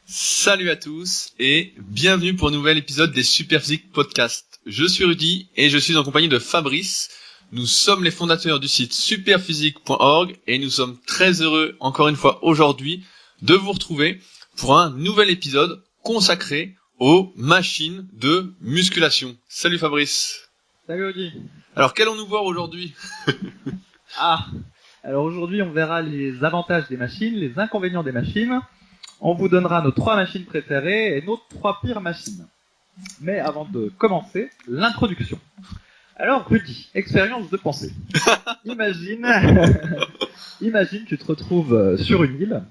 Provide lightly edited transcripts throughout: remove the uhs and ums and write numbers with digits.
Salut à tous et bienvenue pour un nouvel épisode des Superphysique Podcast. Je suis Rudy et je suis en compagnie de Fabrice. Nous sommes les fondateurs du site superphysique.org et nous sommes très heureux encore une fois aujourd'hui de vous retrouver pour un nouvel épisode consacré aux machines de musculation. Salut Fabrice. Salut Rudy. Alors qu'allons-nous voir aujourd'hui ? Alors aujourd'hui on verra les avantages des machines, les inconvénients des machines. On vous donnera nos 3 machines préférées et nos 3 pires machines. Mais avant de commencer, l'introduction. Alors Rudy, expérience de pensée. Imagine tu te retrouves sur une île,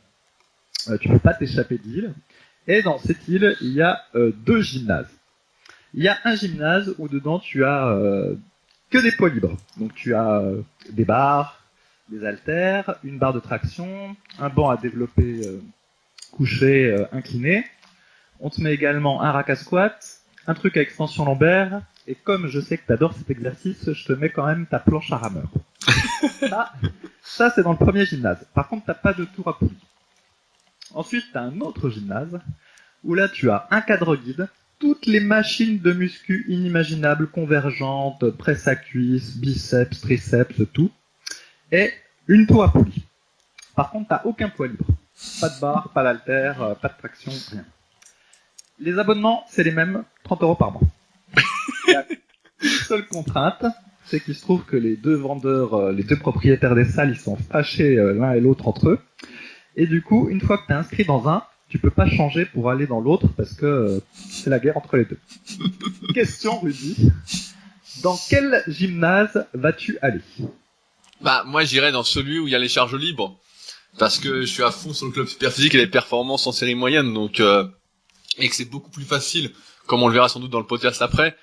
tu peux pas t'échapper de l'île, et dans cette île il y a 2 gymnases. Il y a un gymnase où dedans tu as que des poids libres. Donc tu as des barres, des haltères, une barre de traction, un banc à développer couché, incliné. On te met également un rack à squat, un truc à extension lombaire, et comme je sais que tu adores cet exercice, je te mets quand même ta planche à rameur. Ça c'est dans le premier gymnase. Par contre, t'as pas de tour à poulie. Ensuite, t'as un autre gymnase, où là tu as un cadre guide, toutes les machines de muscu inimaginables, convergentes, presse à cuisse, biceps, triceps, tout, et une tour à poulie. Par contre, t'as aucun poids libre. Pas de barre, pas d'haltère, pas de traction, rien. Les abonnements, c'est les mêmes, 30 € par mois. Il y a une seule contrainte, c'est qu'il se trouve que les 2 vendeurs, les 2 propriétaires des salles, ils sont fâchés l'un et l'autre entre eux. Et du coup, une fois que t'es inscrit dans un, tu peux pas changer pour aller dans l'autre parce que c'est la guerre entre les deux. Question Rudy, dans quel gymnase vas-tu aller ? Moi j'irais dans celui où il y a les charges libres. Parce que je suis à fond sur le club Superphysique et les performances en série moyenne, donc et que c'est beaucoup plus facile, comme on le verra sans doute dans le podcast après,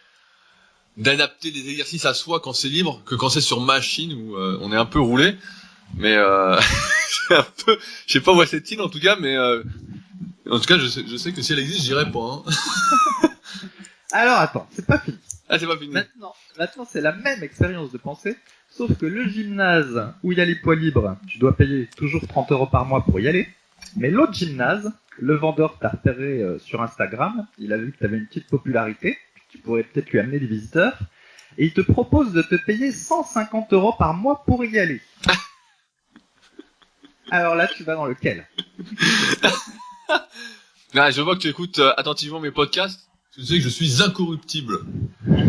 d'adapter les exercices à soi quand c'est libre que quand c'est sur machine où on est un peu roulé. Mais je sais pas où est cette île en tout cas, mais en tout cas je sais que si elle existe, j'irai pas. Hein. Alors attends, c'est pas fini. Ah, c'est pas fini. Maintenant c'est la même expérience de pensée, sauf que le gymnase où il y a les poids libres, tu dois payer toujours 30 € par mois pour y aller. Mais l'autre gymnase, le vendeur t'a repéré sur Instagram, il a vu que tu avais une petite popularité, tu pourrais peut-être lui amener des visiteurs, et il te propose de te payer 150 € par mois pour y aller. Alors là, tu vas dans lequel ? Je vois que tu écoutes attentivement mes podcasts. Tu sais que je suis incorruptible.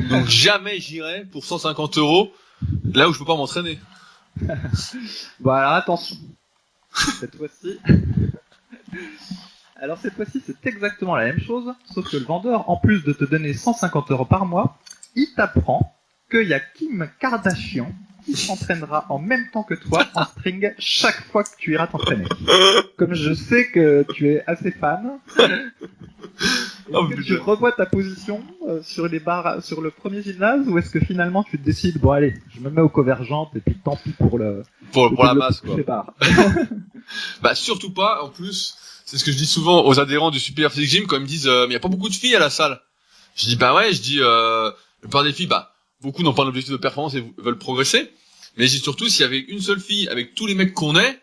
Donc jamais j'irai pour 150 € là où je peux pas m'entraîner. Bon alors attention. Cette fois-ci, c'est exactement la même chose, sauf que le vendeur, en plus de te donner 150 € par mois, il t'apprend qu'il y a Kim Kardashian qui s'entraînera en même temps que toi en string chaque fois que tu iras t'entraîner. Comme je sais que tu es assez fan, est-ce que tu revois ta position sur les barres, sur le premier gymnase, ou est-ce que finalement tu te décides, bon allez, je me mets aux convergentes et puis tant pis pour la masse quoi. Surtout pas, en plus, c'est ce que je dis souvent aux adhérents du Superphysique Gym quand ils me disent mais y a pas beaucoup de filles à la salle. Je dis le plupart des filles, beaucoup n'ont pas d'objectif de performance et veulent progresser. Mais je dis surtout, s'il y avait une seule fille avec tous les mecs qu'on est,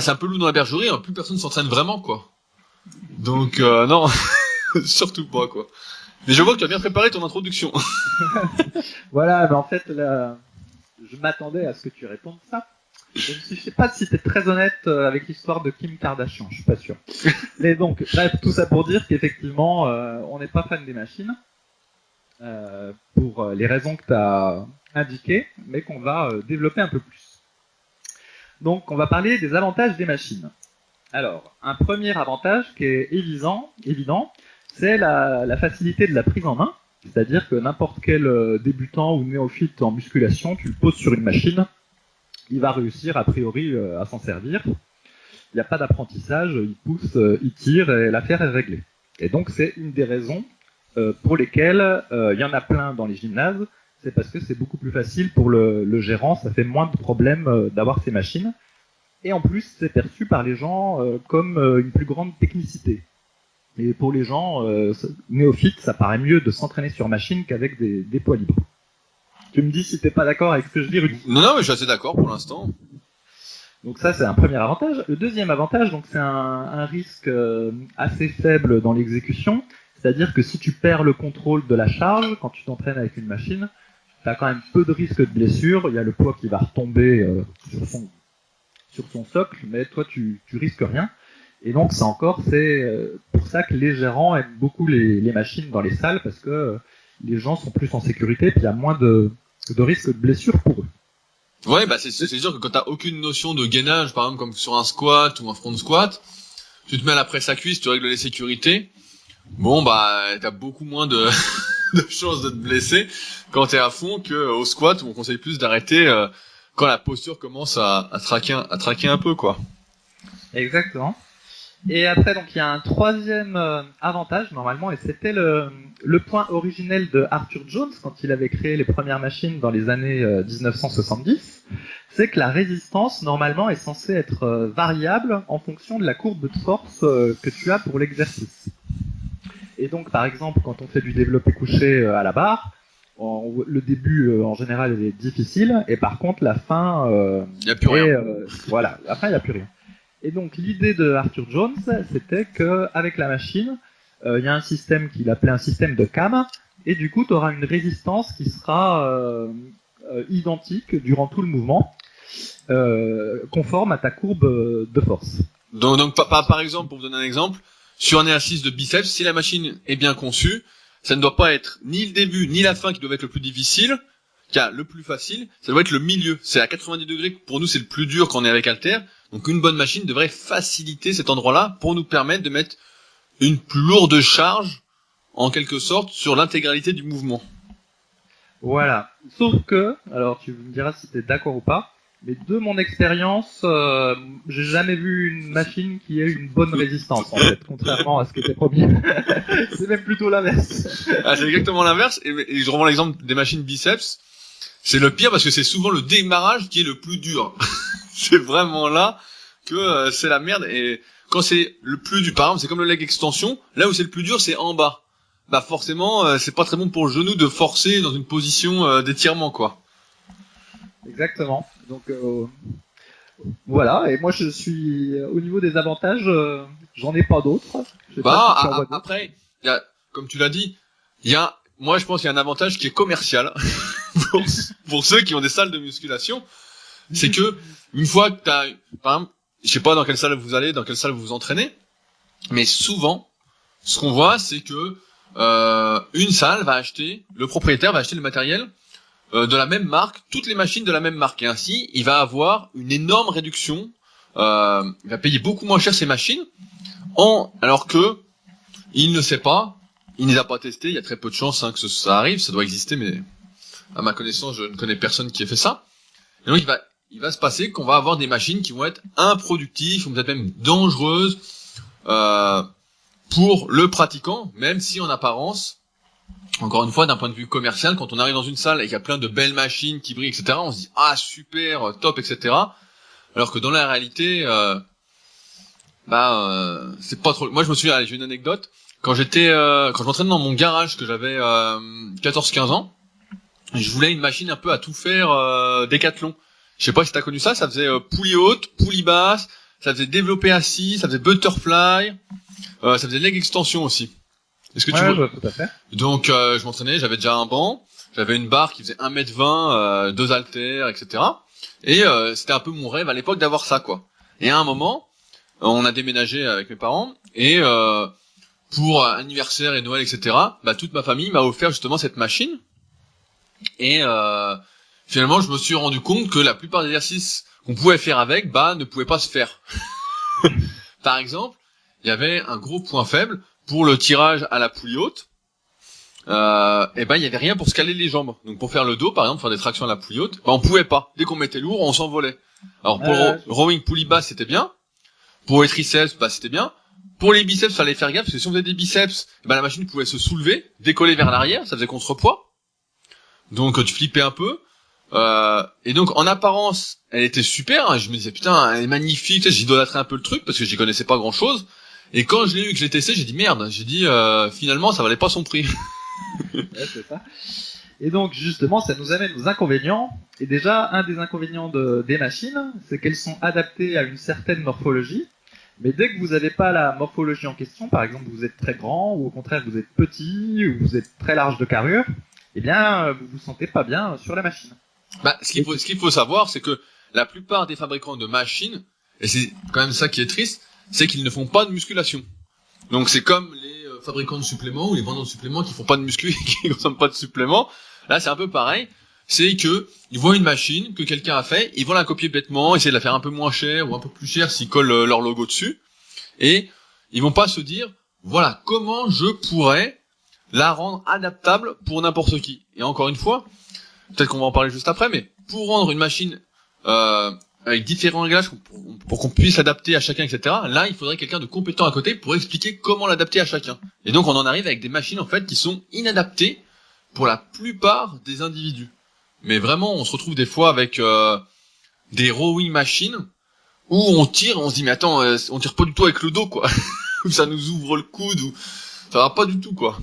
c'est un peu loup dans la bergerie, hein, plus personne s'entraîne vraiment, quoi. Donc, non, surtout pas, quoi. Mais je vois que tu as bien préparé ton introduction. Voilà, mais en fait, là, je m'attendais à ce que tu répondes ça. Je sais pas si t'es très honnête avec l'histoire de Kim Kardashian, je suis pas sûr. Mais donc, bref, tout ça pour dire qu'effectivement, on n'est pas fan des machines. Pour les raisons que tu as indiquées, mais qu'on va développer un peu plus. Donc, on va parler des avantages des machines. Alors, un premier avantage qui est évident, c'est la facilité de la prise en main. C'est-à-dire que n'importe quel débutant ou néophyte en musculation, tu le poses sur une machine, il va réussir a priori à s'en servir. Il n'y a pas d'apprentissage, il pousse, il tire et l'affaire est réglée. Et donc, c'est une des raisons pour lesquels il y en a plein dans les gymnases, c'est parce que c'est beaucoup plus facile pour le gérant, ça fait moins de problèmes d'avoir ces machines. Et en plus, c'est perçu par les gens comme une plus grande technicité. Et pour les gens néophytes, ça paraît mieux de s'entraîner sur machine qu'avec des poids libres. Tu me dis si t'es pas d'accord avec ce que je dis, Rudy. Non, mais je suis assez d'accord pour l'instant. Donc ça, c'est un premier avantage. Le deuxième avantage, donc c'est un risque assez faible dans l'exécution. C'est-à-dire que si tu perds le contrôle de la charge, quand tu t'entraînes avec une machine, tu as quand même peu de risque de blessure. Il y a le poids qui va retomber sur son socle, mais toi, tu risques rien. Et donc, c'est pour ça que les gérants aiment beaucoup les machines dans les salles, parce que les gens sont plus en sécurité, puis il y a moins de risque de blessure pour eux. Ouais, bah c'est sûr que quand t'as aucune notion de gainage, par exemple comme sur un squat ou un front squat, tu te mets à la presse à cuisse, tu règles les sécurités. Bon, bah t'as beaucoup moins de de chances de te blesser quand t'es à fond que au squat où on conseille plus d'arrêter quand la posture commence à traquer un peu, quoi. Exactement. Et après, donc, il y a un troisième avantage, normalement, et c'était le point originel de Arthur Jones quand il avait créé les premières machines dans les années 1970, c'est que la résistance, normalement, est censée être variable en fonction de la courbe de force que tu as pour l'exercice. Et donc, par exemple, quand on fait du développé couché à la barre, le début, en général, est difficile, et par contre, la fin... Il n'y a plus rien. Voilà, après, il n'y a plus rien. Et donc l'idée de Arthur Jones, c'était qu'avec la machine, il y a un système qu'il appelait un système de cam, et du coup, tu auras une résistance qui sera identique durant tout le mouvement, conforme à ta courbe de force. Donc par exemple, pour vous donner un exemple, sur un exercice de biceps, si la machine est bien conçue, ça ne doit pas être ni le début ni la fin qui doivent être le plus difficile, car le plus facile, ça doit être le milieu. C'est à 90 degrés, pour nous c'est le plus dur quand on est avec haltère. Donc une bonne machine devrait faciliter cet endroit-là pour nous permettre de mettre une plus lourde charge, en quelque sorte, sur l'intégralité du mouvement. Voilà. Sauf que, alors tu me diras si tu es d'accord ou pas, mais de mon expérience, j'ai jamais vu une machine qui ait une bonne résistance, en fait, contrairement à ce qui était promis. C'est même plutôt l'inverse. Ah, c'est exactement l'inverse, et je reprends l'exemple des machines biceps. C'est le pire parce que c'est souvent le démarrage qui est le plus dur. C'est vraiment là que c'est la merde. Et quand c'est le plus dur, par exemple, c'est comme le leg extension, là où c'est le plus dur, c'est en bas. Bah forcément, c'est pas très bon pour le genou de forcer dans une position d'étirement, quoi. Exactement. Donc voilà, et moi je suis au niveau des avantages, j'en ai pas d'autres. Bah après, y a, comme tu l'as dit, moi je pense qu'il y a un avantage qui est commercial pour ceux qui ont des salles de musculation, c'est que une fois que t'as, par exemple, je sais pas dans quelle salle vous allez, dans quelle salle vous vous entraînez, mais souvent, ce qu'on voit, c'est que une salle va acheter, le propriétaire va acheter le matériel de la même marque, toutes les machines de la même marque, et ainsi, il va avoir une énorme réduction, il va payer beaucoup moins cher ses machines, alors que il ne sait pas, il ne les a pas testées, il y a très peu de chances que ça arrive, ça doit exister, mais à ma connaissance, je ne connais personne qui ait fait ça. Et donc, il va se passer qu'on va avoir des machines qui vont être improductives, ou peut-être même dangereuses, pour le pratiquant, même si en apparence, encore une fois, d'un point de vue commercial, quand on arrive dans une salle et qu'il y a plein de belles machines qui brillent, etc., on se dit, ah, super, top, etc. Alors que dans la réalité, c'est pas trop... Moi, je me souviens, allez, j'ai une anecdote. Quand je m'entraînais dans mon garage, que j'avais 14-15 ans, je voulais une machine un peu à tout faire Décathlon. Je sais pas si t'as connu ça, ça faisait poulie haute, poulie basse, ça faisait développé assis, ça faisait butterfly, ça faisait leg extension aussi. Est-ce que tu vois? Tout à fait. Donc je m'entraînais, j'avais déjà un banc, j'avais une barre qui faisait 1m20, 2 haltères, etc. Et c'était un peu mon rêve à l'époque d'avoir ça, quoi. Et à un moment, on a déménagé avec mes parents, et pour anniversaire et Noël, etc., bah toute ma famille m'a offert justement cette machine. Et finalement, je me suis rendu compte que la plupart des exercices qu'on pouvait faire avec, ne pouvaient pas se faire. Par exemple, il y avait un gros point faible pour le tirage à la poulie haute. Il y avait rien pour se caler les jambes. Donc pour faire le dos, par exemple, faire des tractions à la poulie haute, on pouvait pas. Dès qu'on mettait lourd, on s'envolait. Alors pour rowing poulie basse, c'était bien. Pour les triceps, c'était bien. Pour les biceps, fallait faire gaffe, parce que si on faisait des biceps, la machine pouvait se soulever, décoller vers l'arrière, ça faisait contrepoids. Donc tu flippais un peu. Et donc en apparence, elle était super. Hein, je me disais putain, elle est magnifique. J'idolâtrais un peu le truc parce que j'y connaissais pas grand chose. Et quand je l'ai eu et que je l'ai testé, j'ai dit merde. J'ai dit finalement ça valait pas son prix. Ouais, c'est ça. Et donc justement, ça nous amène aux inconvénients. Et déjà, un des inconvénients des machines, c'est qu'elles sont adaptées à une certaine morphologie. Mais dès que vous n'avez pas la morphologie en question, par exemple vous êtes très grand, ou au contraire vous êtes petit, ou vous êtes très large de carrure, eh bien vous vous sentez pas bien sur la machine. Bah, ce qu'il faut savoir, c'est que la plupart des fabricants de machines, et c'est quand même ça qui est triste, c'est qu'ils ne font pas de musculation. Donc c'est comme les fabricants de suppléments ou les vendeurs de suppléments qui font pas de muscu et qui consomment pas de suppléments. Là c'est un peu pareil, c'est que ils voient une machine que quelqu'un a fait, ils vont la copier bêtement, essayer de la faire un peu moins chère ou un peu plus chère s'ils collent leur logo dessus, et ils vont pas se dire voilà comment je pourrais la rendre adaptable pour n'importe qui. Et encore une fois, peut-être qu'on va en parler juste après, mais pour rendre une machine avec différents réglages pour qu'on puisse l'adapter à chacun, etc. Là, il faudrait quelqu'un de compétent à côté pour expliquer comment l'adapter à chacun. Et donc, on en arrive avec des machines en fait qui sont inadaptées pour la plupart des individus. Mais vraiment, on se retrouve des fois avec des rowing machines où on tire, on se dit mais attends, on tire pas du tout avec le dos quoi, ou ça nous ouvre le coude, ou ça va pas du tout quoi.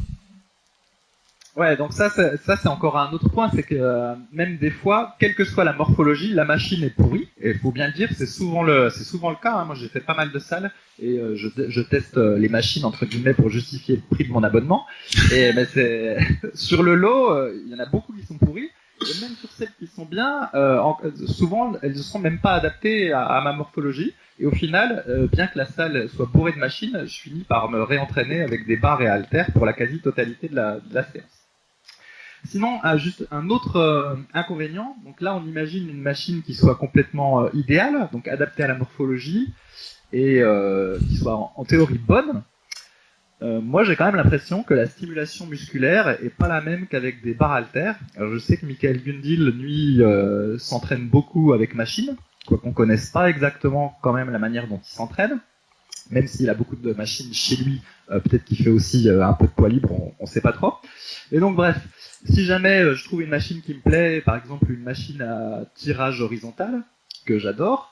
Ouais, donc ça c'est encore un autre point, c'est que même des fois, quelle que soit la morphologie, la machine est pourrie. Et il faut bien le dire, c'est souvent le cas. Hein. Moi, j'ai fait pas mal de salles et je teste les machines entre guillemets pour justifier le prix de mon abonnement. Et mais c'est sur le lot, il y en a beaucoup qui sont pourris. Et même sur celles qui sont bien, souvent elles ne sont même pas adaptées à ma morphologie. Et au final, bien que la salle soit bourrée de machines, je finis par me réentraîner avec des barres et haltères pour la quasi-totalité de la séance. Sinon, juste un autre inconvénient. Donc là, on imagine une machine qui soit complètement idéale, donc adaptée à la morphologie et qui soit en théorie bonne. Moi, j'ai quand même l'impression que la stimulation musculaire est pas la même qu'avec des barres haltères. Alors, je sais que Michael Gundil, lui, s'entraîne beaucoup avec machines, quoi qu'on connaisse pas exactement quand même la manière dont il s'entraîne. Même s'il a beaucoup de machines chez lui, peut-être qu'il fait aussi un peu de poids libre, on sait pas trop. Et donc bref, si jamais je trouve une machine qui me plaît, par exemple une machine à tirage horizontal, que j'adore,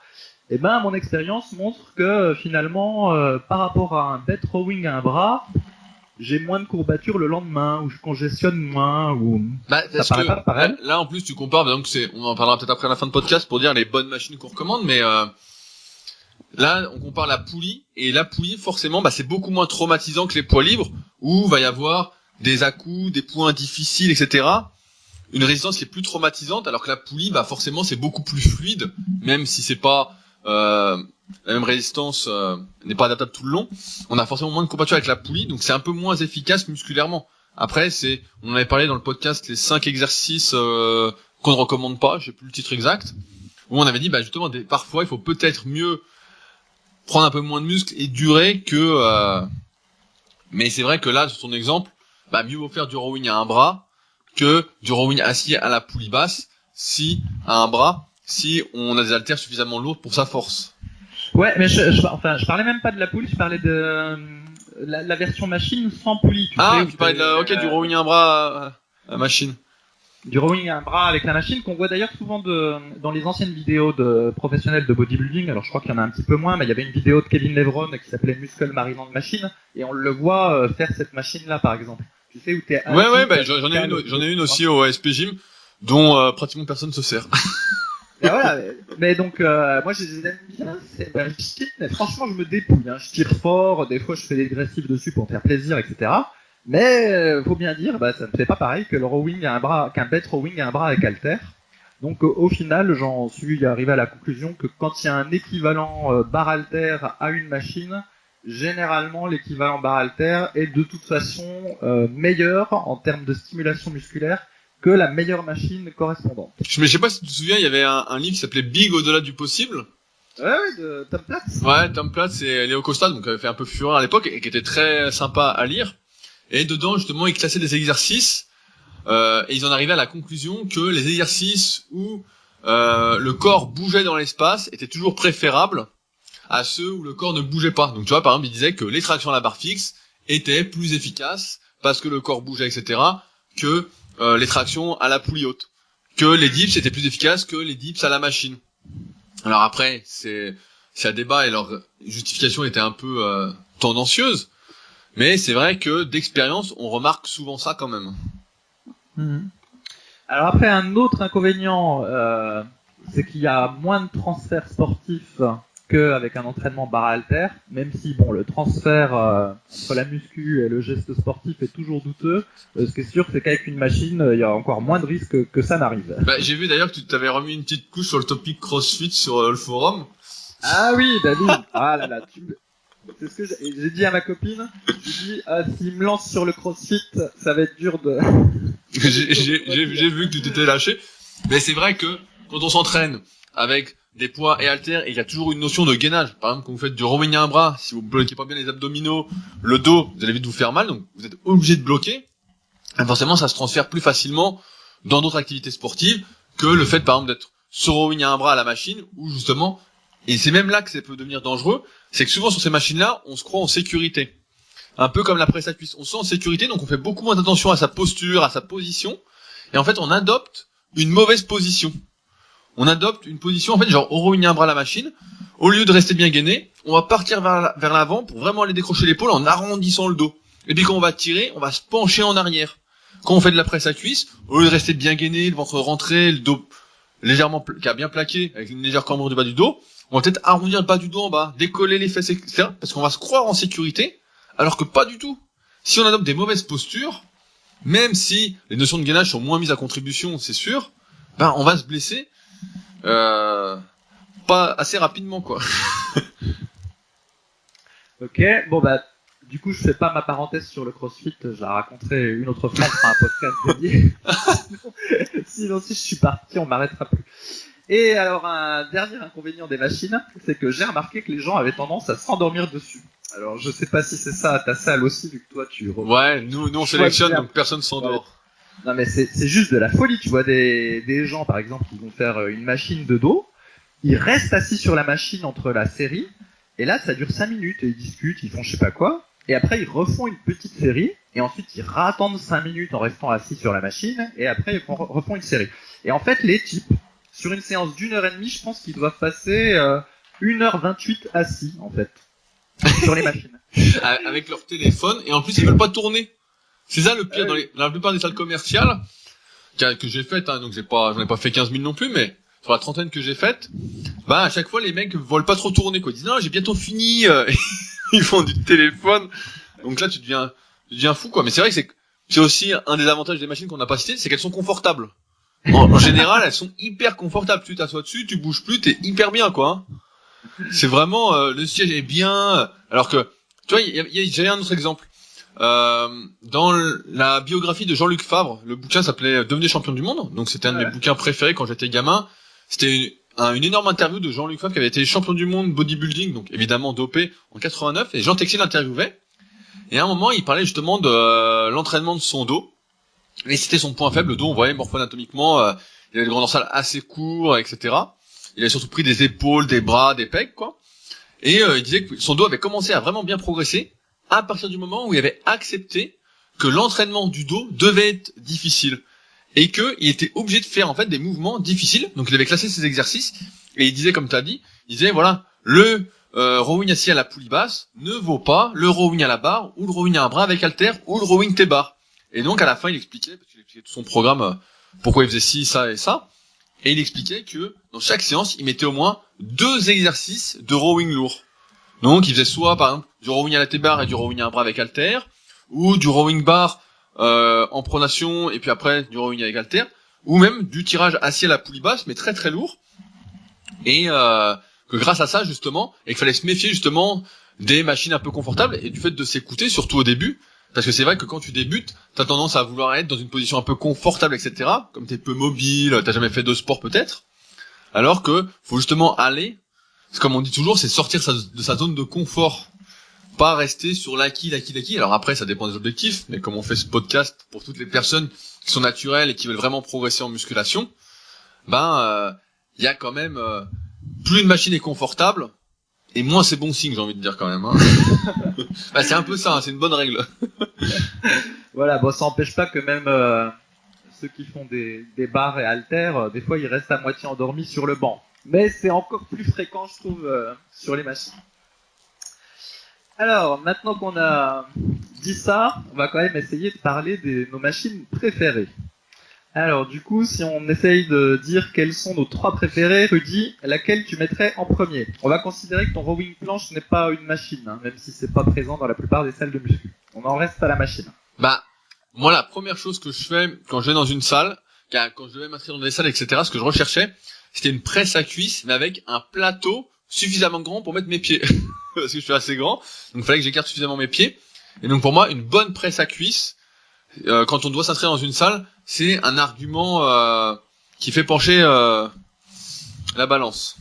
eh ben mon expérience montre que finalement, par rapport à un dead rowing à un bras, j'ai moins de courbatures le lendemain, ou je congestionne moins, ou ça paraît pas pareil. Là en plus tu compares, donc on en parlera peut-être après à la fin de podcast pour dire les bonnes machines qu'on recommande, mais là, on compare la poulie, et la poulie, forcément, c'est beaucoup moins traumatisant que les poids libres, où va y avoir des à-coups, des points difficiles, etc. Une résistance qui est plus traumatisante, alors que la poulie, forcément, c'est beaucoup plus fluide, même si c'est pas la même résistance n'est pas adaptable tout le long. On a forcément moins de courbatures avec la poulie, donc c'est un peu moins efficace musculairement. Après, on en avait parlé dans le podcast, les 5 exercices qu'on ne recommande pas, j'ai plus le titre exact, où on avait dit, justement, parfois, il faut peut-être mieux prendre un peu moins de muscles et durer que mais c'est vrai que là sur ton exemple mieux vaut faire du rowing à un bras que du rowing assis à la poulie basse si on a des haltères suffisamment lourdes pour sa force. Ouais, mais je parlais même pas de la poulie, je parlais de la version machine sans poulie. Tu parlais du rowing à un bras à machine. Du rowing à un bras avec la machine, qu'on voit d'ailleurs souvent dans les anciennes vidéos de professionnels de bodybuilding. Alors je crois qu'il y en a un petit peu moins, mais il y avait une vidéo de Kevin Levron qui s'appelait Muscle Marinant de Machine, et on le voit faire cette machine-là, par exemple. Tu sais où t'es assis. Ouais, j'en ai une aussi au ASP Gym, dont pratiquement personne se sert. Et voilà, mais donc moi je les aime bien ces machines, mais franchement je me dépouille, hein. Je tire fort, des fois je fais des dégressifs dessus pour me faire plaisir, etc. Mais faut bien dire, ça ne fait pas pareil que le rowing à un bras, qu'un bête rowing à un bras avec halter. Donc au final, j'en suis arrivé à la conclusion que quand il y a un équivalent barre halter à une machine, généralement l'équivalent barre halter est de toute façon meilleur en termes de stimulation musculaire que la meilleure machine correspondante. Mais je sais pas si tu te souviens, il y avait un livre qui s'appelait Big au-delà du possible. Ouais, de Tom Platz. Ouais, Tom Platz et Léo Costa, donc qui avait fait un peu fureur à l'époque et qui était très sympa à lire. Et dedans, justement, ils classaient des exercices et ils en arrivaient à la conclusion que les exercices où le corps bougeait dans l'espace étaient toujours préférables à ceux où le corps ne bougeait pas. Donc tu vois, par exemple, ils disaient que les tractions à la barre fixe étaient plus efficaces parce que le corps bougeait, etc., que les tractions à la poulie haute. Que les dips étaient plus efficaces que les dips à la machine. Alors après, c'est à débat et leur justification était un peu tendancieuse. Mais c'est vrai que d'expérience, on remarque souvent ça quand même. Mmh. Alors après, un autre inconvénient, c'est qu'il y a moins de transferts sportifs qu'avec un entraînement barre halter, même si bon, le transfert entre la muscu et le geste sportif est toujours douteux. Ce qui est sûr, c'est qu'avec une machine, il y a encore moins de risques que ça n'arrive. Bah, j'ai vu d'ailleurs que tu t'avais remis une petite couche sur le topic CrossFit sur le forum. Ah oui, David. Ah là là, c'est ce que j'ai dit à ma copine. J'ai dit, s'il me lance sur le CrossFit, ça va être dur de. J'ai vu que tu t'étais lâché. Mais c'est vrai que quand on s'entraîne avec des poids et haltères, et il y a toujours une notion de gainage. Par exemple, quand vous faites du rowing à un bras, si vous bloquez pas bien les abdominaux, le dos, vous allez vite vous faire mal, donc vous êtes obligé de bloquer. Et forcément, ça se transfère plus facilement dans d'autres activités sportives que le fait, par exemple, d'être sur rowing à un bras à la machine, où justement, et c'est même là que ça peut devenir dangereux, c'est que souvent sur ces machines-là, on se croit en sécurité. Un peu comme la presse à cuisse. On se sent en sécurité, donc on fait beaucoup moins attention à sa posture, à sa position, et en fait, on adopte une mauvaise position. On adopte une position, en fait, genre, on rowing un bras à la machine, au lieu de rester bien gainé, on va partir vers l'avant pour vraiment aller décrocher l'épaule en arrondissant le dos. Et puis quand on va tirer, on va se pencher en arrière. Quand on fait de la presse à cuisse, au lieu de rester bien gainé, le ventre rentré, le dos légèrement bien plaqué, avec une légère cambrure du bas du dos, on va peut-être arrondir le bas du dos en bas, décoller les fesses, etc. Parce qu'on va se croire en sécurité, alors que pas du tout. Si on adopte des mauvaises postures, même si les notions de gainage sont moins mises à contribution, c'est sûr, ben on va se blesser pas assez rapidement, quoi. Ok, bon bah, du coup, je fais pas ma parenthèse sur le CrossFit, je la raconterai une autre fois, on fera un podcast dédié. Sinon, si je suis parti, on m'arrêtera plus. Et alors, un dernier inconvénient des machines, c'est que j'ai remarqué que les gens avaient tendance à s'endormir dessus. Alors, je sais pas si c'est ça à ta salle aussi, vu que toi, Ouais, nous on sélectionne, donc personne s'endort. Ouais. Non, mais c'est juste de la folie. Tu vois des gens, par exemple, qui vont faire une machine de dos, ils restent assis sur la machine entre la série, et là, ça dure 5 minutes, et ils discutent, ils font je sais pas quoi, et après, ils refont une petite série, et ensuite, ils rattendent 5 minutes en restant assis sur la machine, et après, ils refont une série. Et en fait, les types, sur une séance d'1h30, je pense qu'ils doivent passer 1h28 assis, en fait, sur les machines. Avec leur téléphone, et en plus, ils veulent pas tourner. C'est ça le pire dans la plupart des salles commerciales que j'ai faites, hein, donc j'en ai pas fait 15 000 non plus, mais sur la trentaine que j'ai faite, bah à chaque fois les mecs veulent pas trop tourner, quoi. Ils disent non, j'ai bientôt fini, ils font du téléphone. Donc là tu deviens fou, quoi. Mais c'est vrai que c'est aussi un des avantages des machines qu'on n'a pas cité, c'est qu'elles sont confortables. En général, elles sont hyper confortables. Tu t'assois dessus, tu bouges plus, t'es hyper bien, quoi. C'est vraiment le siège est bien. Alors que tu vois, j'ai un autre exemple. Dans la biographie de Jean-Luc Favre, le bouquin s'appelait Devenez champion du monde, donc c'était un de mes bouquins préférés quand j'étais gamin. C'était une énorme interview de Jean-Luc Favre qui avait été champion du monde bodybuilding, donc évidemment dopé en 89, et Jean Texier l'interviewait. Et à un moment, il parlait justement de l'entraînement de son dos, et c'était son point faible, le dos, on voyait morpho-anatomiquement, il avait le grand dorsal assez court, etc. Il avait surtout pris des épaules, des bras, des pecs, quoi. Et il disait que son dos avait commencé à vraiment bien progresser à partir du moment où il avait accepté que l'entraînement du dos devait être difficile et qu'il était obligé de faire en fait des mouvements difficiles. Donc il avait classé ses exercices et il disait, comme tu as dit, il disait voilà, le rowing assis à la poulie basse ne vaut pas le rowing à la barre ou le rowing à un bras avec haltère ou le rowing T-bar. Et donc à la fin il expliquait, parce qu'il expliquait tout son programme, pourquoi il faisait ci, ça et ça, et il expliquait que dans chaque séance il mettait au moins 2 exercices de rowing lourd. Donc, il faisait soit, par exemple, du rowing à la T-bar et du rowing à un bras avec haltère, ou du rowing bar en pronation, et puis après, du rowing avec haltère, ou même du tirage assis à la poulie basse, mais très très lourd, et que grâce à ça, justement, et qu'il fallait se méfier, justement, des machines un peu confortables, et du fait de s'écouter, surtout au début, parce que c'est vrai que quand tu débutes, t'as tendance à vouloir être dans une position un peu confortable, etc., comme t'es peu mobile, t'as jamais fait de sport peut-être, alors que faut justement aller. Comme on dit toujours, c'est sortir de sa zone de confort, pas rester sur l'acquis. Alors après, ça dépend des objectifs, mais comme on fait ce podcast pour toutes les personnes qui sont naturelles et qui veulent vraiment progresser en musculation, ben il y a quand même plus une machine est confortable et moins c'est bon signe, j'ai envie de dire quand même. Hein. Bah, c'est un peu ça, hein, c'est une bonne règle. Voilà, bon, ça n'empêche pas que même ceux qui font des barres et haltères, des fois ils restent à moitié endormis sur le banc. Mais c'est encore plus fréquent, je trouve, sur les machines. Alors, maintenant qu'on a dit ça, on va quand même essayer de parler de nos machines préférées. Alors, du coup, si on essaye de dire quels sont nos 3 préférés, Rudy, laquelle tu mettrais en premier? On va considérer que ton rowing planche n'est pas une machine, hein, même si c'est pas présent dans la plupart des salles de muscu. On en reste à la machine. Bah, moi, la première chose que je fais quand je vais dans une salle, quand je devais m'inscrire dans des salles, etc., ce que je recherchais, c'était une presse à cuisse, mais avec un plateau suffisamment grand pour mettre mes pieds. Parce que je suis assez grand, donc il fallait que j'écarte suffisamment mes pieds. Et donc pour moi, une bonne presse à cuisse, quand on doit s'inscrire dans une salle, c'est un argument qui fait pencher la balance.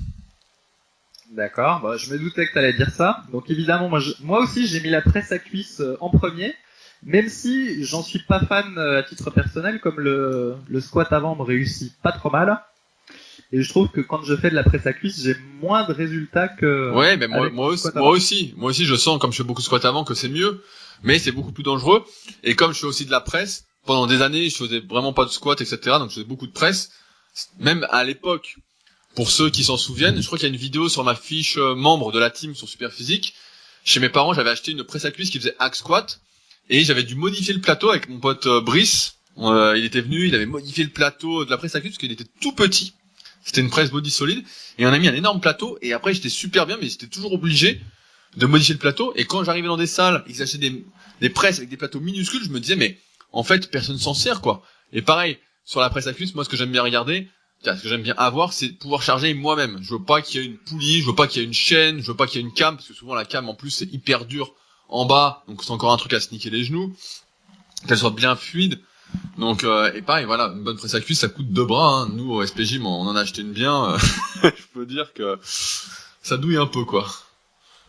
D'accord, bah, je me doutais que tu allais dire ça. Donc évidemment, moi aussi, j'ai mis la presse à cuisse en premier, même si j'en suis pas fan à titre personnel, comme le squat avant me réussit pas trop mal. Et je trouve que quand je fais de la presse à cuisse, j'ai moins de résultats que... Ouais, mais moi aussi, je sens, comme je fais beaucoup de squat avant, que c'est mieux, mais c'est beaucoup plus dangereux. Et comme je fais aussi de la presse, pendant des années, je faisais vraiment pas de squat, etc., donc je faisais beaucoup de presse. Même à l'époque, pour ceux qui s'en souviennent, je crois qu'il y a une vidéo sur ma fiche membre de la team sur Superphysique. Chez mes parents, j'avais acheté une presse à cuisse qui faisait hack squat, et j'avais dû modifier le plateau avec mon pote Brice. Il était venu, il avait modifié le plateau de la presse à cuisse parce qu'il était tout petit. C'était une presse body solide, et on a mis un énorme plateau, et après j'étais super bien, mais j'étais toujours obligé de modifier le plateau, et quand j'arrivais dans des salles, et que j'achetais des presses avec des plateaux minuscules, je me disais, mais en fait, personne s'en sert, quoi. Et pareil, sur la presse à cuisse, moi ce que j'aime bien regarder, ce que j'aime bien avoir, c'est pouvoir charger moi-même. Je veux pas qu'il y ait une poulie, je veux pas qu'il y ait une chaîne, je veux pas qu'il y ait une cam, parce que souvent la cam en plus c'est hyper dur en bas, donc c'est encore un truc à se niquer les genoux, qu'elle soit bien fluide. Donc et pareil, voilà, une bonne presse à cuisse ça coûte 2 bras, hein. Nous au SP Gym on en a acheté une bien, je peux dire que ça douille un peu, quoi.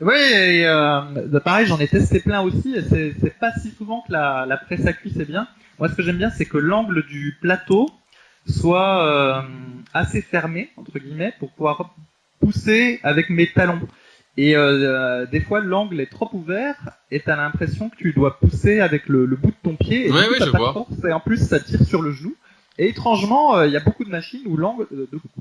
Oui, et pareil, j'en ai testé plein aussi, et c'est pas si souvent que la presse à cuisse est bien. Moi, ce que j'aime bien, c'est que l'angle du plateau soit assez fermé, entre guillemets, pour pouvoir pousser avec mes talons. Et des fois, l'angle est trop ouvert, et t'as l'impression que tu dois pousser avec le bout de ton pied, et Ouais, du coup, ouais, t'as je pas vois. de force, et en plus, ça tire sur le genou. Et étrangement, il y a beaucoup de machines où l'angle,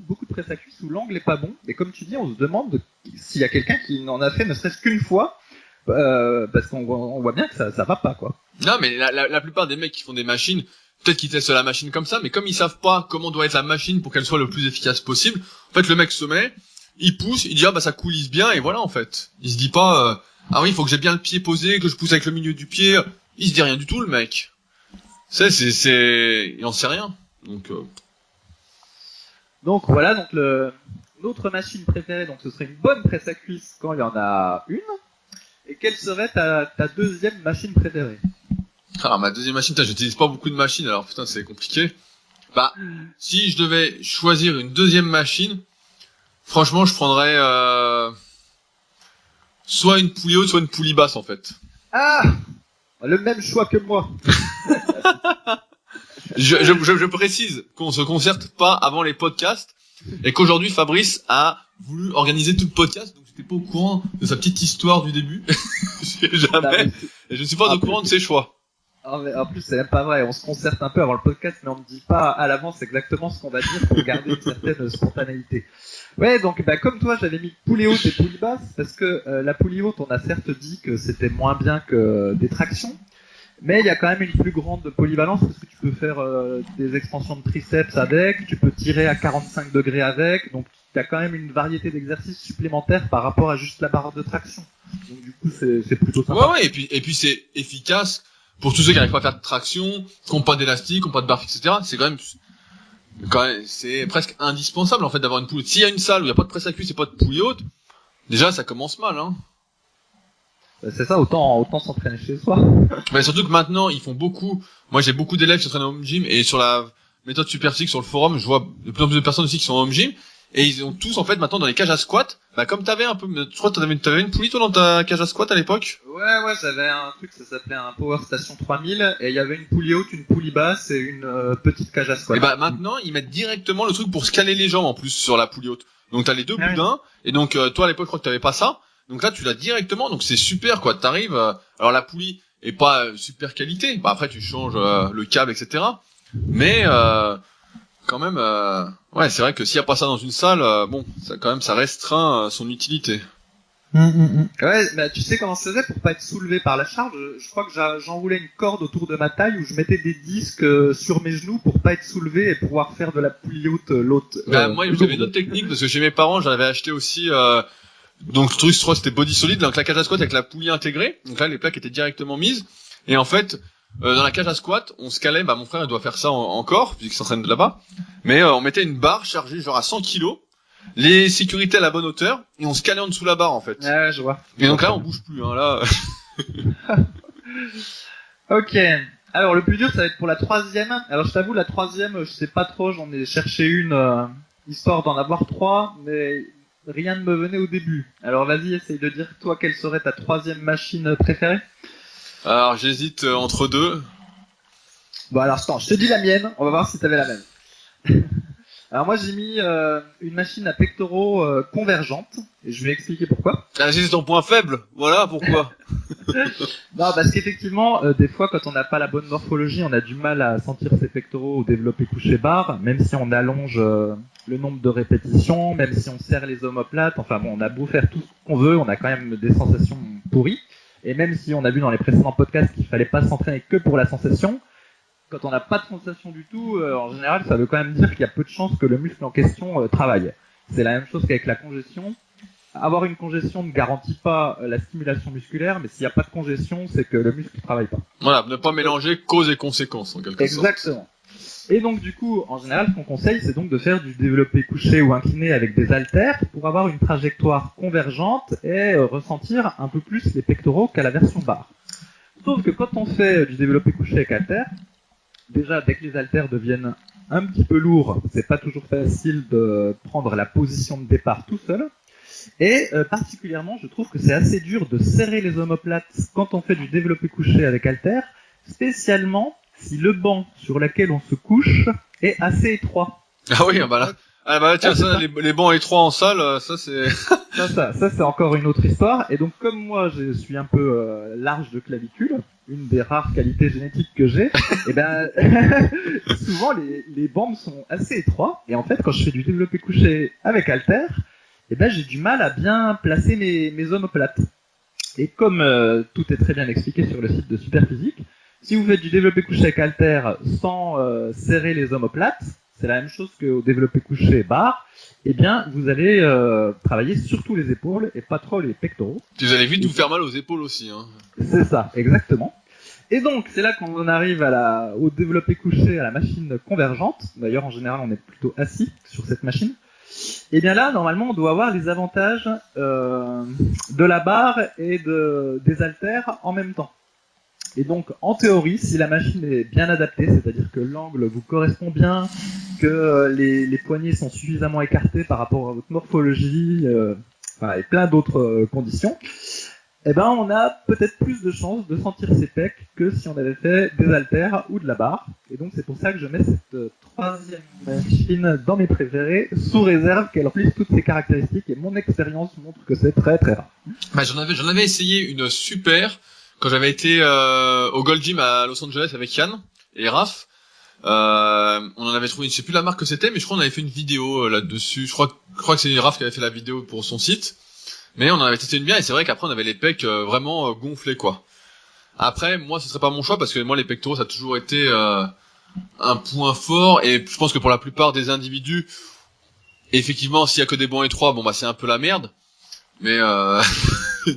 beaucoup de presse à cuisse où l'angle est pas bon. Et comme tu dis, on se demande s'il y a quelqu'un qui n'en a fait ne serait-ce qu'une fois, parce qu'on voit bien que ça va pas, quoi. Non, mais la plupart des mecs qui font des machines, peut-être qu'ils testent la machine comme ça, mais comme ils savent pas comment doit être la machine pour qu'elle soit le plus efficace possible, en fait le mec se met, il pousse, il dit ah bah ça coulisse bien, et voilà en fait. Il se dit pas ah oui, il faut que j'ai bien le pied posé, que je pousse avec le milieu du pied. Il se dit rien du tout, le mec. Il en sait rien. Donc voilà, donc notre machine préférée, donc ce serait une bonne presse à cuisse quand il y en a une. Et quelle serait ta deuxième machine préférée? Alors ma deuxième machine, j'utilise pas beaucoup de machines, alors putain c'est compliqué. Bah, si je devais choisir une deuxième machine, franchement je prendrais soit une poulie haute, soit une poulie basse en fait. Ah, le même choix que moi. Je précise qu'on se concerte pas avant les podcasts et qu'aujourd'hui Fabrice a voulu organiser tout le podcast, donc j'étais pas au courant de sa petite histoire du début. Jamais. Et je suis pas au courant de ses choix. En plus, c'est même pas vrai. On se concerte un peu avant le podcast, mais on ne dit pas à l'avance exactement ce qu'on va dire pour garder une certaine spontanéité. Ouais, donc comme toi, j'avais mis poulie haute et poulie basse parce que la poulie haute, on a certes dit que c'était moins bien que des tractions, mais il y a quand même une plus grande polyvalence parce que tu peux faire des extensions de triceps avec, tu peux tirer à 45 degrés avec, donc tu as quand même une variété d'exercices supplémentaires par rapport à juste la barre de traction. Donc du coup, c'est plutôt sympa. Ouais, et puis c'est efficace pour tous ceux qui n'arrivent pas à faire de traction, qui n'ont pas d'élastique, qui n'ont pas de barre fixe, etc. C'est quand même, c'est presque indispensable en fait d'avoir une poulie. S'il y a une salle où il n'y a pas de presse à cuisse et pas de poulie haute, déjà ça commence mal, hein. C'est ça, autant s'entraîner chez soi. Mais surtout que maintenant, ils font beaucoup. Moi, j'ai beaucoup d'élèves qui s'entraînent en home gym et sur la méthode Superphysique sur le forum, je vois de plus en plus de personnes aussi qui sont en home gym et ils ont tous en fait maintenant dans les cages à squat. Bah comme t'avais un peu, je crois que t'avais une poulie toi dans ta cage à squat à l'époque. Ouais, j'avais un truc, ça s'appelait un Power Station 3000 et il y avait une poulie haute, une poulie basse et une petite cage à squat. Et bah maintenant, ils mettent directement le truc pour scaler les jambes en plus sur la poulie haute. Donc t'as les deux boudins et donc toi à l'époque je crois que t'avais pas ça. Donc là tu l'as directement, donc c'est super quoi. T'arrives, alors la poulie est pas super qualité. Bah après tu changes le câble etc. Mais quand même, ouais c'est vrai que s'il y a pas ça dans une salle, bon ça quand même ça restreint son utilité. Ouais, bah, tu sais comment ça se faisait pour pas être soulevé par la charge? Je crois que j'enroulais une corde autour de ma taille où je mettais des disques sur mes genoux pour pas être soulevé et pouvoir faire de la poulie haute l'autre. Moi, j'avais une autre technique parce que chez mes parents, j'en avais acheté aussi. Donc le truc, je crois, c'était body solide, donc la cage à squat avec la poulie intégrée. Donc là, les plaques étaient directement mises. Et en fait, dans la cage à squat, on se calait. Bah, mon frère, il doit faire ça encore, puisqu'il s'entraîne de là-bas. Mais on mettait une barre chargée genre à 100 kilos. Les sécurités à la bonne hauteur et on se calait en dessous la barre en fait. Ouais, je vois. Et donc là on bouge plus hein, là. Ok. Alors le plus dur ça va être pour la troisième. Alors je t'avoue la troisième je sais pas trop, j'en ai cherché une histoire d'en avoir 3, mais rien ne me venait au début. Alors vas-y essaye de dire toi quelle serait ta troisième machine préférée. Alors j'hésite entre deux. Bon alors attends, je te dis la mienne, on va voir si t'avais la même. Alors moi j'ai mis une machine à pectoraux convergente et je vais expliquer pourquoi. Ah c'est ton point faible, voilà pourquoi. Non parce qu'effectivement des fois quand on n'a pas la bonne morphologie on a du mal à sentir ses pectoraux au développé couché barre, même si on allonge le nombre de répétitions, même si on serre les omoplates, enfin bon on a beau faire tout ce qu'on veut, on a quand même des sensations pourries. Et même si on a vu dans les précédents podcasts qu'il fallait pas s'entraîner que pour la sensation, quand on n'a pas de sensation du tout, en général, ça veut quand même dire qu'il y a peu de chances que le muscle en question travaille. C'est la même chose qu'avec la congestion. Avoir une congestion ne garantit pas la stimulation musculaire, mais s'il n'y a pas de congestion, c'est que le muscle ne travaille pas. Voilà, ne pas mélanger cause et conséquence en quelque sorte. Exactement. Et donc du coup, en général, ce qu'on conseille, c'est donc de faire du développé couché ou incliné avec des haltères pour avoir une trajectoire convergente et ressentir un peu plus les pectoraux qu'à la version barre. Sauf que quand on fait du développé couché avec haltères, déjà, dès que les haltères deviennent un petit peu lourds, c'est pas toujours facile de prendre la position de départ tout seul. Et particulièrement, je trouve que c'est assez dur de serrer les omoplates quand on fait du développé couché avec haltères, spécialement si le banc sur lequel on se couche est assez étroit. Ah oui, bah là. Ah bah tiens, ça, les bancs étroits en salle, ça c'est... ça c'est encore une autre histoire. Et donc comme moi je suis un peu large de clavicule, une des rares qualités génétiques que j'ai, et ben souvent les bancs sont assez étroits. Et en fait quand je fais du développé couché avec haltère, et ben j'ai du mal à bien placer mes omoplates. Et comme tout est très bien expliqué sur le site de Superphysique, si vous faites du développé couché avec haltère sans serrer les omoplates, c'est la même chose qu'au développé couché barre, eh bien, vous allez travailler surtout les épaules et pas trop les pectoraux. Vous allez vite vous faire mal aux épaules aussi, hein. C'est ça, exactement. Et donc, c'est là qu'on arrive au développé couché à la machine convergente. D'ailleurs, en général, on est plutôt assis sur cette machine. Et bien là, normalement, on doit avoir les avantages de la barre et des haltères en même temps. Et donc, en théorie, si la machine est bien adaptée, c'est-à-dire que l'angle vous correspond bien, que les poignets sont suffisamment écartés par rapport à votre morphologie, et plein d'autres conditions, eh ben, on a peut-être plus de chances de sentir ses pecs que si on avait fait des haltères ou de la barre. Et donc, c'est pour ça que je mets cette troisième machine dans mes préférés, sous réserve qu'elle remplisse toutes ses caractéristiques, et mon expérience montre que c'est très très rare. Bah, j'en avais essayé une super quand j'avais été au Gold Gym à Los Angeles avec Yann et Raph. On en avait trouvé, je sais plus la marque que c'était, mais je crois qu'on avait fait une vidéo là-dessus. Je crois que c'est Raph qui avait fait la vidéo pour son site. Mais on en avait testé une bien, et c'est vrai qu'après on avait les pecs vraiment gonflés quoi. Après, moi ce serait pas mon choix parce que moi les pectoraux ça a toujours été un point fort, et je pense que pour la plupart des individus, effectivement s'il y a que des bancs étroits, bon bah c'est un peu la merde. Mais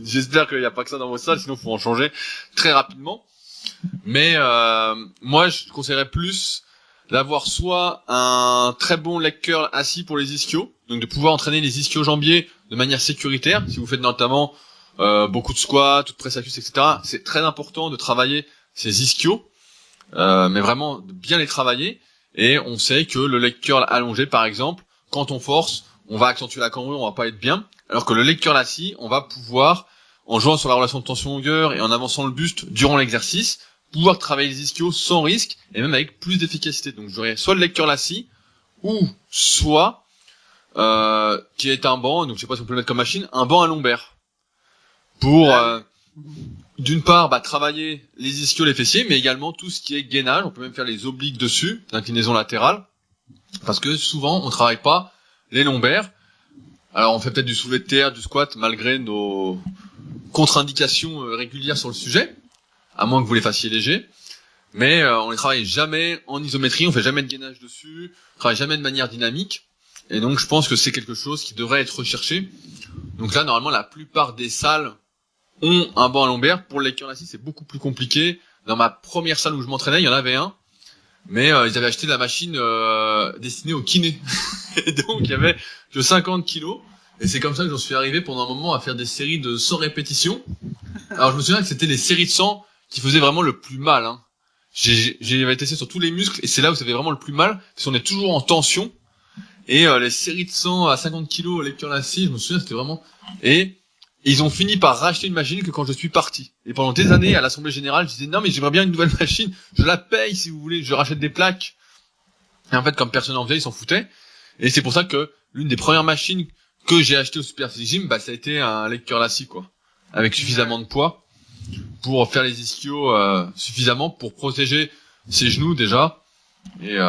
j'espère qu'il n'y a pas que ça dans vos salles, sinon faut en changer très rapidement. Mais moi je conseillerais plus d'avoir soit un très bon leg curl assis pour les ischios, donc de pouvoir entraîner les ischio-jambiers de manière sécuritaire. Si vous faites notamment beaucoup de squats, de press à cuisse, etc., c'est très important de travailler ces ischios, mais vraiment de bien les travailler. Et on sait que le leg curl allongé, par exemple, quand on force, on va accentuer la cambrure, on va pas être bien. Alors que le leg curl assis, on va pouvoir, en jouant sur la relation de tension-longueur et en avançant le buste durant l'exercice, pouvoir travailler les ischios sans risque et même avec plus d'efficacité. Donc j'aurais soit le leg curl assis, ou soit qui est un banc, donc je sais pas si on peut le mettre comme machine, un banc à lombaire. Pour d'une part travailler les ischios, les fessiers, mais également tout ce qui est gainage. On peut même faire les obliques dessus, l'inclinaison latérale, parce que souvent on travaille pas les lombaires. Alors on fait peut-être du soulevé de terre, du squat, malgré nos contre-indications régulières sur le sujet, à moins que vous les fassiez légers. Mais on les travaille jamais en isométrie, on fait jamais de gainage dessus, on travaille jamais de manière dynamique. Et donc je pense que c'est quelque chose qui devrait être recherché. Donc là, normalement, la plupart des salles ont un banc à lombaire. Pour les curl c'est beaucoup plus compliqué. Dans ma première salle où je m'entraînais, il y en avait un. Mais ils avaient acheté la machine destinée au kiné. Et donc il y avait que 50 kilos. Et c'est comme ça que j'en suis arrivé pendant un moment à faire des séries de 100 répétitions. Alors je me souviens que c'était les séries de 100 qui faisaient vraiment le plus mal. Hein. J'avais testé sur tous les muscles et c'est là où ça fait vraiment le plus mal. Parce qu'on est toujours en tension. Et les séries de 100 à 50 kilos les curl je me souviens c'était vraiment... Et ils ont fini par racheter une machine que quand je suis parti. Et pendant des années, à l'Assemblée Générale, je disais, non, mais j'aimerais bien une nouvelle machine. Je la paye, si vous voulez. Je rachète des plaques. Et en fait, comme personne en faisait, ils s'en foutaient. Et c'est pour ça que l'une des premières machines que j'ai achetées au Super Physique Gym, ça a été un leg curl assis, quoi. Avec suffisamment de poids pour faire les ischios, suffisamment pour protéger ses genoux, déjà. Et,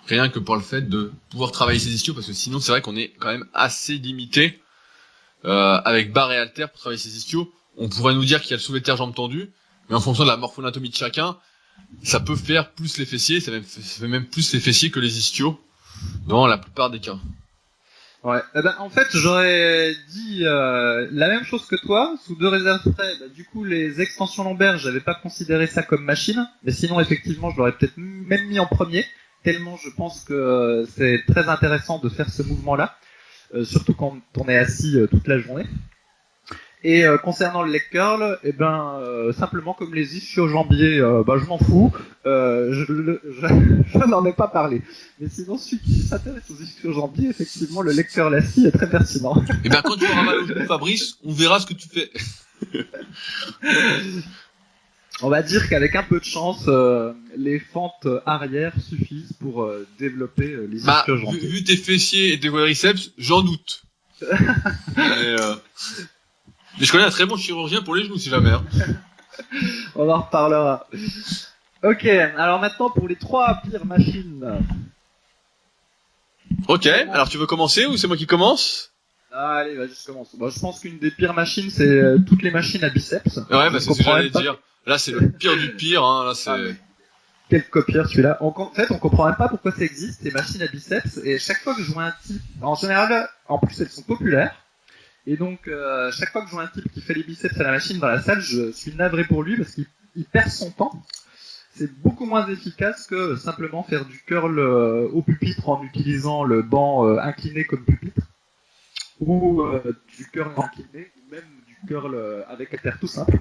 rien que pour le fait de pouvoir travailler ses ischios, parce que sinon, c'est vrai qu'on est quand même assez limité. Avec barre et haltère pour travailler ses ischios, on pourrait nous dire qu'il y a le soulevé de terre jambes tendues, mais en fonction de la morphoanatomie de chacun, ça peut faire plus les fessiers, ça fait même plus les fessiers que les ischios, dans la plupart des cas. Ouais, en fait, j'aurais dit la même chose que toi, sous deux réserves près. Du coup, les extensions lombaires, j'avais pas considéré ça comme machine, mais sinon, effectivement, je l'aurais peut-être même mis en premier, tellement je pense que c'est très intéressant de faire ce mouvement-là. Surtout quand on est assis toute la journée. Et concernant le leg curl, simplement comme les ischio-jambiers, je m'en fous, je n'en ai pas parlé. Mais sinon, celui qui s'intéresse aux ischio-jambiers, effectivement, le leg curl assis est très pertinent. Et bien quand tu auras mal au genou, Fabrice, on verra ce que tu fais. On va dire qu'avec un peu de chance, les fentes arrière suffisent pour développer les ischio-jambiers. Vu tes fessiers et tes quadriceps, j'en doute. Mais je connais un très bon chirurgien pour les genoux, si jamais. Hein. On en reparlera. Ok, alors maintenant pour les 3 pires machines. Ok, alors tu veux commencer ou c'est moi qui commence ? Allez, vas-y, je commence. Je pense qu'une des pires machines, c'est toutes les machines à biceps. Ouais, c'est ce que j'allais dire. Là, c'est le pire du pire. Hein. Là, c'est... Quel copieur celui-là. En fait, on comprend même pas pourquoi ça existe, ces machines à biceps. Et chaque fois que je vois un type, en général, en plus elles sont populaires. Et donc, chaque fois que je vois un type qui fait les biceps à la machine dans la salle, je suis navré pour lui parce qu'il perd son temps. C'est beaucoup moins efficace que simplement faire du curl au pupitre en utilisant le banc incliné comme pupitre. Ou du curl incliné, ou même du curl avec haltère tout simple.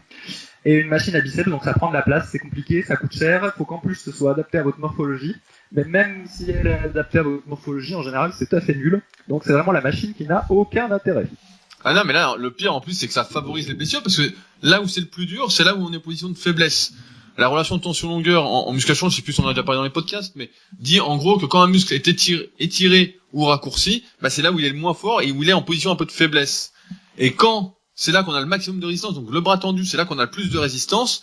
Et une machine à biceps, donc ça prend de la place, c'est compliqué, ça coûte cher, faut qu'en plus ce soit adapté à votre morphologie. Mais même si elle est adaptée à votre morphologie, en général, c'est tout à fait nul. Donc c'est vraiment la machine qui n'a aucun intérêt. Ah non, mais là, le pire en plus, c'est que ça favorise les blessures, parce que là où c'est le plus dur, c'est là où on est en position de faiblesse. La relation de tension-longueur en musculation, je sais plus si on en a déjà parlé dans les podcasts, mais dit en gros que quand un muscle est étiré ou raccourci, c'est là où il est le moins fort et où il est en position un peu de faiblesse. Et quand c'est là qu'on a le maximum de résistance, donc le bras tendu, c'est là qu'on a le plus de résistance,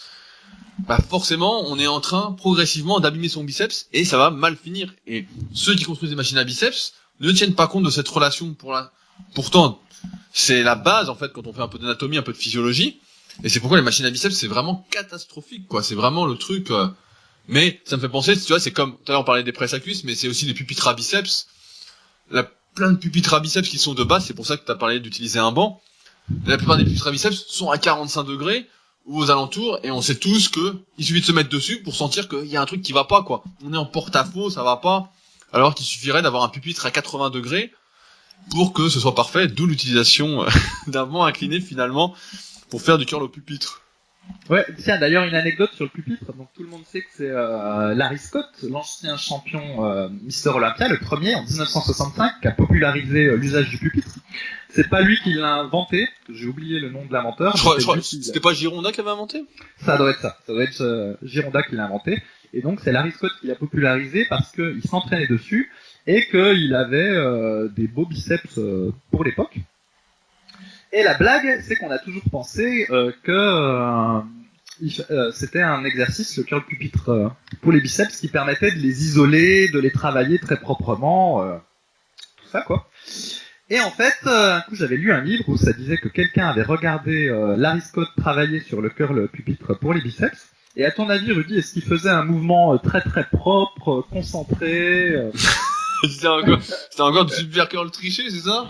forcément, on est en train progressivement d'abîmer son biceps et ça va mal finir. Et ceux qui construisent des machines à biceps ne tiennent pas compte de cette relation pourtant, c'est la base, en fait, quand on fait un peu d'anatomie, un peu de physiologie. Et c'est pourquoi les machines à biceps, c'est vraiment catastrophique, quoi. C'est vraiment le truc, Mais ça me fait penser, tu vois, c'est comme, tout à l'heure on parlait des presses à cuisses, mais c'est aussi les pupitres à biceps. Plein de pupitres à biceps qui sont de base, c'est pour ça que t'as parlé d'utiliser un banc. La plupart des pupitres à biceps sont à 45 degrés, ou aux alentours, et on sait tous que il suffit de se mettre dessus pour sentir qu'il y a un truc qui va pas, quoi. On est en porte-à-faux, ça va pas. Alors qu'il suffirait d'avoir un pupitre à 80 degrés, pour que ce soit parfait, d'où l'utilisation d'un banc incliné finalement pour faire du curl au pupitre. Ouais, tiens, d'ailleurs une anecdote sur le pupitre. Donc tout le monde sait que c'est Larry Scott, l'ancien champion Mister Olympia, le premier en 1965, qui a popularisé l'usage du pupitre. C'est pas lui qui l'a inventé, j'ai oublié le nom de l'inventeur. Je crois c'était pas Gironda qui avait inventé ? Ça doit être ça, Gironda qui l'a inventé. Et donc c'est Larry Scott qui l'a popularisé parce qu'il s'entraînait dessus et qu'il avait des beaux biceps pour l'époque. Et la blague, c'est qu'on a toujours pensé que c'était un exercice, le curl pupitre pour les biceps, qui permettait de les isoler, de les travailler très proprement, tout ça quoi. Et en fait, un coup, j'avais lu un livre où ça disait que quelqu'un avait regardé Larry Scott travailler sur le curl pupitre pour les biceps. Et à ton avis, Rudy, est-ce qu'il faisait un mouvement très très propre, concentré C'était encore du super curl triché, c'est ça?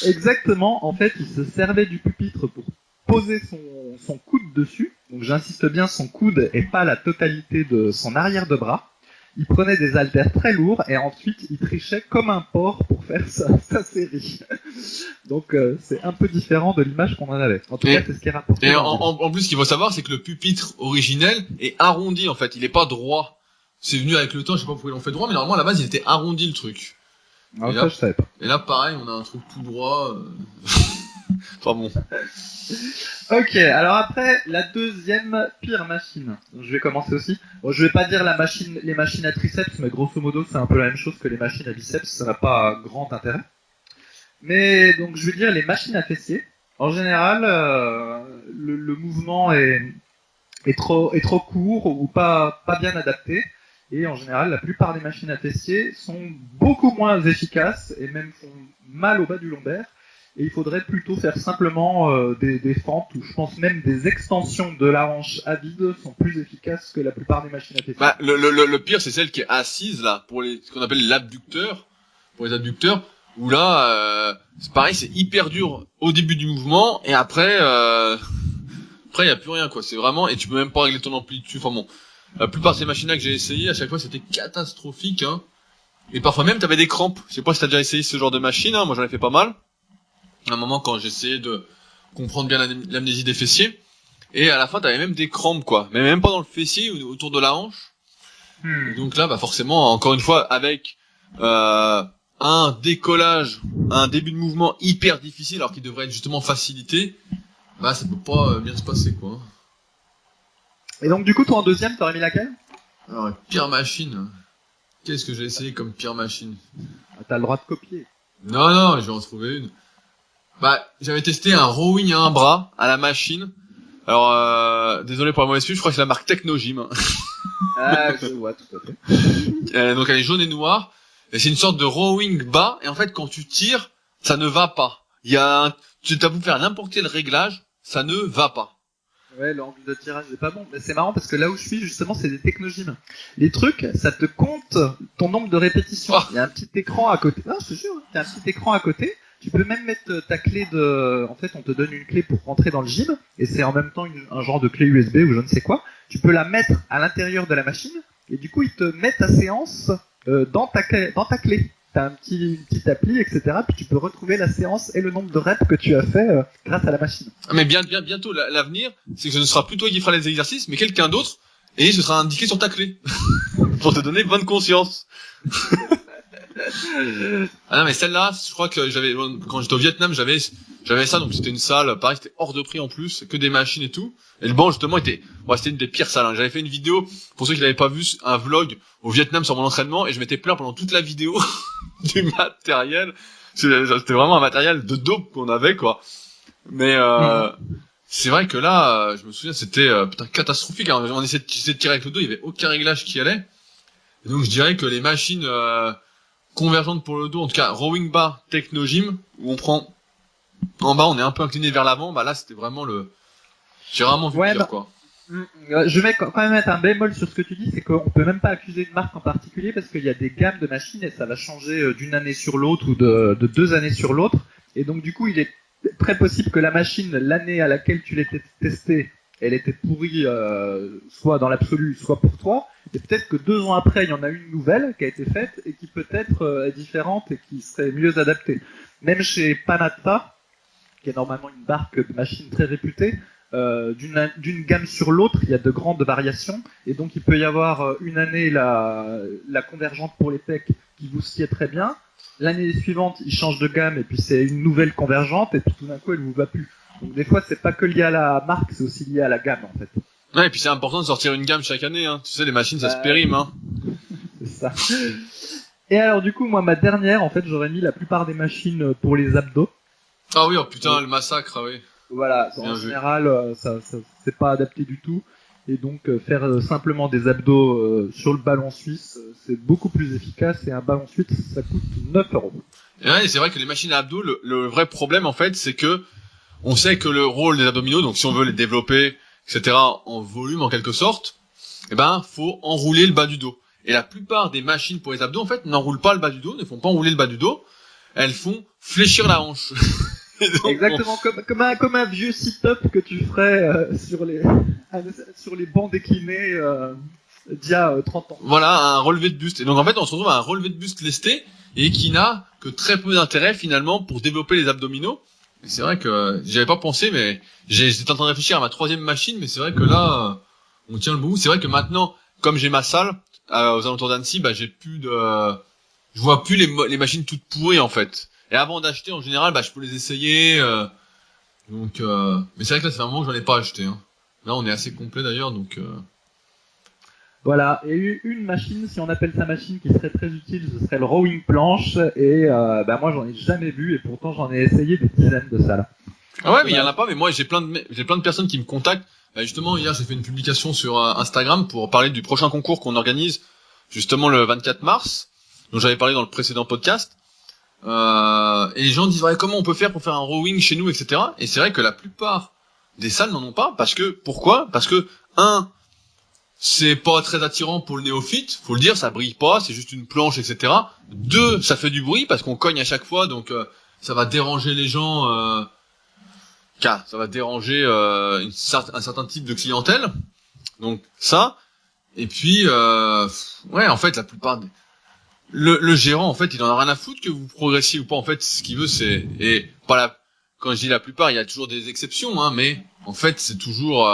Exactement. En fait, il se servait du pupitre pour poser son coude dessus. Donc j'insiste bien, son coude et pas la totalité de son arrière de bras. Il prenait des haltères très lourds et ensuite il trichait comme un porc pour faire sa série. Donc c'est un peu différent de l'image qu'on en avait. En tout cas, c'est ce qui est rapporté. Et en plus, ce qu'il faut savoir, c'est que le pupitre originel est arrondi en fait. Il est pas droit. C'est venu avec le temps. Je sais pas pourquoi ils l'ont fait droit, mais normalement à la base il était arrondi le truc. Alors ça, je savais pas. Et là, pareil, on a un truc tout droit. Enfin bon. Ok, alors après, la deuxième pire machine. Je vais commencer aussi. Bon, je vais pas dire les machines à triceps, mais grosso modo, c'est un peu la même chose que les machines à biceps. Ça n'a pas grand intérêt. Mais donc, je vais dire les machines à fessiers. En général, le mouvement est trop court ou pas bien adapté. Et en général, la plupart des machines à fessiers sont beaucoup moins efficaces et même font mal au bas du lombaire. Et il faudrait plutôt faire simplement des fentes ou je pense même des extensions de la hanche à vide sont plus efficaces que la plupart des machines à fessiers. Bah, le pire, c'est celle qui est assise là, pour ce qu'on appelle l'abducteur, pour les abducteurs, où là, c'est pareil, c'est hyper dur au début du mouvement et après il y a plus rien quoi. C'est vraiment, et tu peux même pas régler ton amplitude. Enfin bon, la plupart de ces machines-là que j'ai essayé, à chaque fois c'était catastrophique. Hein. Et parfois même t'avais des crampes. Je sais pas si t'as déjà essayé ce genre de machine. Hein. Moi j'en ai fait pas mal. À un moment quand j'essayais de comprendre bien l'amnésie des fessiers, et à la fin t'avais même des crampes quoi, mais même pas dans le fessier ou autour de la hanche. Et donc là bah forcément encore une fois avec un décollage, un début de mouvement hyper difficile alors qu'il devrait être justement facilité, bah ça peut pas bien se passer quoi. Et donc du coup toi en deuxième t'aurais mis laquelle? Alors pire machine, qu'est-ce que j'ai essayé comme pire machine? T'as le droit de copier. Non, je vais en trouver une. Bah, j'avais testé un rowing à un bras, à la machine. Alors, désolé pour la mauvaise pub, je crois que c'est la marque Technogym. Hein. Ah, je vois, tout à fait. Donc elle est jaune et noire. Et c'est une sorte de rowing bas. Et en fait, quand tu tires, ça ne va pas. Tu t'as beau faire n'importe quel réglage, ça ne va pas. Ouais, l'angle de tirage n'est pas bon. Mais c'est marrant parce que là où je suis, justement, c'est des technogymes. Les trucs, ça te compte ton nombre de répétitions. Il y a un petit écran à côté. Non, je te jure, il y a un petit écran à côté. Tu peux même mettre ta clé en fait, on te donne une clé pour rentrer dans le gym, et c'est en même temps un genre de clé USB ou je ne sais quoi. Tu peux la mettre à l'intérieur de la machine, et du coup, ils te mettent ta séance dans ta clé. T'as une petite appli, etc. Puis tu peux retrouver la séance et le nombre de reps que tu as fait grâce à la machine. Mais bientôt, l'avenir, c'est que ce ne sera plus toi qui fera les exercices, mais quelqu'un d'autre, et ce sera indiqué sur ta clé. Pour te donner bonne conscience. Ah non mais celle-là, je crois que quand j'étais au Vietnam, j'avais ça, donc c'était une salle, pareil, c'était hors de prix en plus, que des machines et tout. Et le banc justement c'était une des pires salles. Hein. J'avais fait une vidéo, pour ceux qui l'avaient pas vu, un vlog au Vietnam sur mon entraînement, et je m'étais plaint pendant toute la vidéo du matériel. C'était vraiment un matériel de dope qu'on avait quoi. Mais c'est vrai que là, je me souviens, c'était catastrophique. Hein. On essayait de tirer avec le dos, il y avait aucun réglage qui allait. Et donc je dirais que les machines convergente pour le dos, en tout cas rowing bar Technogym, où on prend en bas, on est un peu incliné vers l'avant, bah là c'était vraiment j'ai vraiment vu pire quoi. Je vais quand même mettre un bémol sur ce que tu dis, c'est qu'on peut même pas accuser une marque en particulier parce qu'il y a des gammes de machines et ça va changer d'une année sur l'autre ou de 2 années sur l'autre, et donc du coup il est très possible que la machine, l'année à laquelle tu l'as testée, elle était pourrie, soit dans l'absolu, soit pour toi. Et peut-être que 2 ans après, il y en a une nouvelle qui a été faite et qui peut-être est différente et qui serait mieux adaptée. Même chez Panatta, qui est normalement une marque de machines très réputée, d'une gamme sur l'autre, il y a de grandes variations. Et donc, il peut y avoir une année la convergente pour les pecs qui vous sied très bien. L'année suivante, il change de gamme et puis c'est une nouvelle convergente et puis tout d'un coup, elle vous va plus. Donc des fois, c'est pas que lié à la marque, c'est aussi lié à la gamme en fait. Ouais, et puis c'est important de sortir une gamme chaque année, hein. Tu sais, les machines, ça se périme, hein. C'est ça. Et alors du coup, moi, ma dernière, en fait, j'aurais mis la plupart des machines pour les abdos. Ah oui, oh putain, le massacre, ah oui. Voilà, en général, ça c'est pas adapté du tout. Et donc faire simplement des abdos sur le ballon suisse, c'est beaucoup plus efficace et un ballon suisse, ça coûte 9 €. Et ouais, c'est vrai que les machines à abdos, le vrai problème en fait, c'est que on sait que le rôle des abdominaux, donc si on veut les développer, etc., en volume en quelque sorte, eh ben faut enrouler le bas du dos. Et la plupart des machines pour les abdos, en fait, n'enroulent pas le bas du dos, ne font pas enrouler le bas du dos, elles font fléchir la hanche. Donc, exactement, comme un vieux sit-up que tu ferais sur les bancs déclinés d'il y a 30 ans. Voilà, un relevé de buste. Et donc en fait, on se retrouve à un relevé de buste lesté et qui n'a que très peu d'intérêt finalement pour développer les abdominaux. Et c'est vrai que j'y avais pas pensé, mais j'étais en train de réfléchir à ma troisième machine, mais c'est vrai que là, on tient le bout. C'est vrai que maintenant, comme j'ai ma salle aux alentours d'Annecy, bah j'ai plus de, je vois plus les machines toutes pourries en fait. Et avant d'acheter, en général, bah je peux les essayer. Mais c'est vrai que là, c'est un moment que j'en ai pas acheté. Hein. Là, on est assez complet d'ailleurs, donc. Voilà, et une machine, si on appelle ça machine, qui serait très utile, ce serait le rowing planche, et moi j'en ai jamais vu, et pourtant j'en ai essayé des dizaines de salles. Ah ouais, mais il y en a pas, mais moi j'ai plein de personnes qui me contactent. Bah, justement, hier j'ai fait une publication sur Instagram pour parler du prochain concours qu'on organise, justement le 24 mars, dont j'avais parlé dans le précédent podcast. Et les gens disent, ouais, comment on peut faire pour faire un rowing chez nous, etc. Et c'est vrai que la plupart des salles n'en ont pas, pourquoi? Parce que, c'est pas très attirant pour le néophyte, faut le dire, ça brille pas, c'est juste une planche, etc. 2, ça fait du bruit parce qu'on cogne à chaque fois, donc ça va déranger les gens, ça va déranger un certain type de clientèle. Donc ça, et puis ouais, en fait, la plupart le gérant, en fait, il en a rien à foutre que vous progressiez ou pas. En fait, ce qu'il veut, c'est quand je dis la plupart, il y a toujours des exceptions, hein, mais en fait, c'est toujours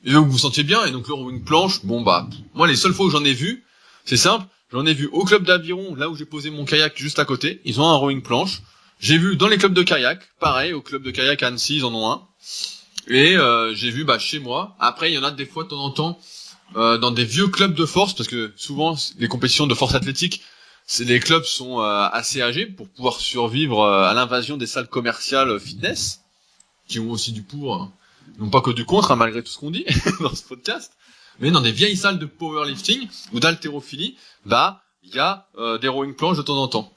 et donc vous vous sentiez bien, et donc le rowing planche, bon bah, moi les seules fois où j'en ai vu, c'est simple, j'en ai vu au club d'aviron, là où j'ai posé mon kayak juste à côté, ils ont un rowing planche. J'ai vu dans les clubs de kayak, pareil, au club de kayak à Annecy, ils en ont un. Et j'ai vu chez moi. Après, il y en a des fois de temps en temps dans des vieux clubs de force, parce que souvent les compétitions de force athlétique, les clubs sont assez âgés pour pouvoir survivre à l'invasion des salles commerciales fitness, qui ont aussi du pour. Non pas que du contre, hein, malgré tout ce qu'on dit dans ce podcast, mais dans des vieilles salles de powerlifting ou d'haltérophilie, il y a des rowing planches de temps en temps.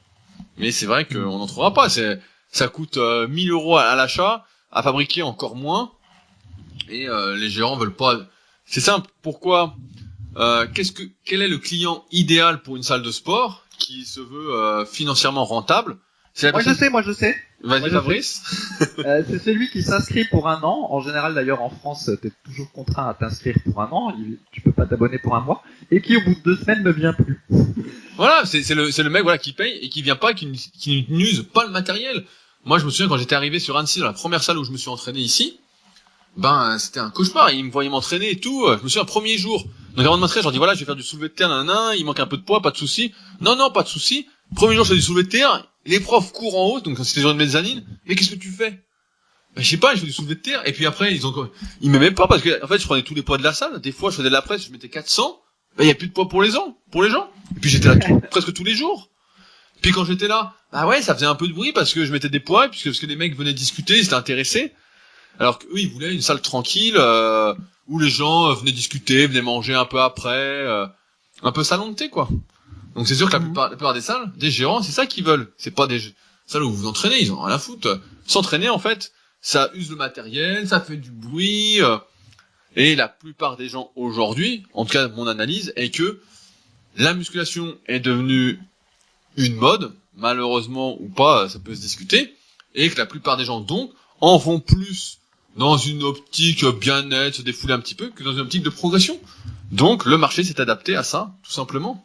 Mais c'est vrai qu'on n'en trouvera pas. Ça coûte 1000 € à l'achat, à fabriquer encore moins, et les gérants veulent pas. C'est simple. Pourquoi quel est le client idéal pour une salle de sport qui se veut financièrement rentable? Moi je sais. Vas-y, Fabrice. C'est celui qui s'inscrit pour un an. En général, d'ailleurs, en France, t'es toujours contraint à t'inscrire pour un an. Tu peux pas t'abonner pour un mois. Et qui, au bout de 2 semaines, ne vient plus. Voilà, c'est le mec, voilà, qui paye et qui vient pas, qui n'use pas le matériel. Moi, je me souviens quand j'étais arrivé sur Annecy, dans la première salle où je me suis entraîné ici, c'était un cauchemar. Ils me voyaient m'entraîner et tout. Je me souviens, premier jour. Donc avant de m'entraîner, je leur dis, voilà, je vais faire du soulevé de terre, il manque un peu de poids, pas de souci. Non, pas de souci. Premier jour, je fais du soulevé de terre. Les profs courent en haut, donc c'était genre de mezzanine. Mais qu'est-ce que tu fais? Je sais pas, je fais du soulevé de terre. Et puis après, ils m'aimaient pas parce que, en fait, je prenais tous les poids de la salle. Des fois, je faisais de la presse, je mettais 400. Il y a plus de poids pour les gens. Et puis j'étais là presque tous les jours. Puis quand j'étais là, ça faisait un peu de bruit parce que je mettais des poids, parce que les mecs venaient discuter, ils s'étaient intéressés. Alors qu'eux, ils voulaient une salle tranquille, où les gens venaient discuter, venaient manger un peu après, un peu salon de thé, quoi. Donc c'est sûr que la plupart des salles, des gérants, c'est ça qu'ils veulent. C'est pas des salles où vous vous entraînez, ils en ont rien à foutre. S'entraîner, en fait, ça use le matériel, ça fait du bruit, et la plupart des gens aujourd'hui, en tout cas mon analyse, est que la musculation est devenue une mode, malheureusement ou pas, ça peut se discuter, et que la plupart des gens donc en font plus dans une optique bien-être, se défouler un petit peu, que dans une optique de progression. Donc le marché s'est adapté à ça, tout simplement.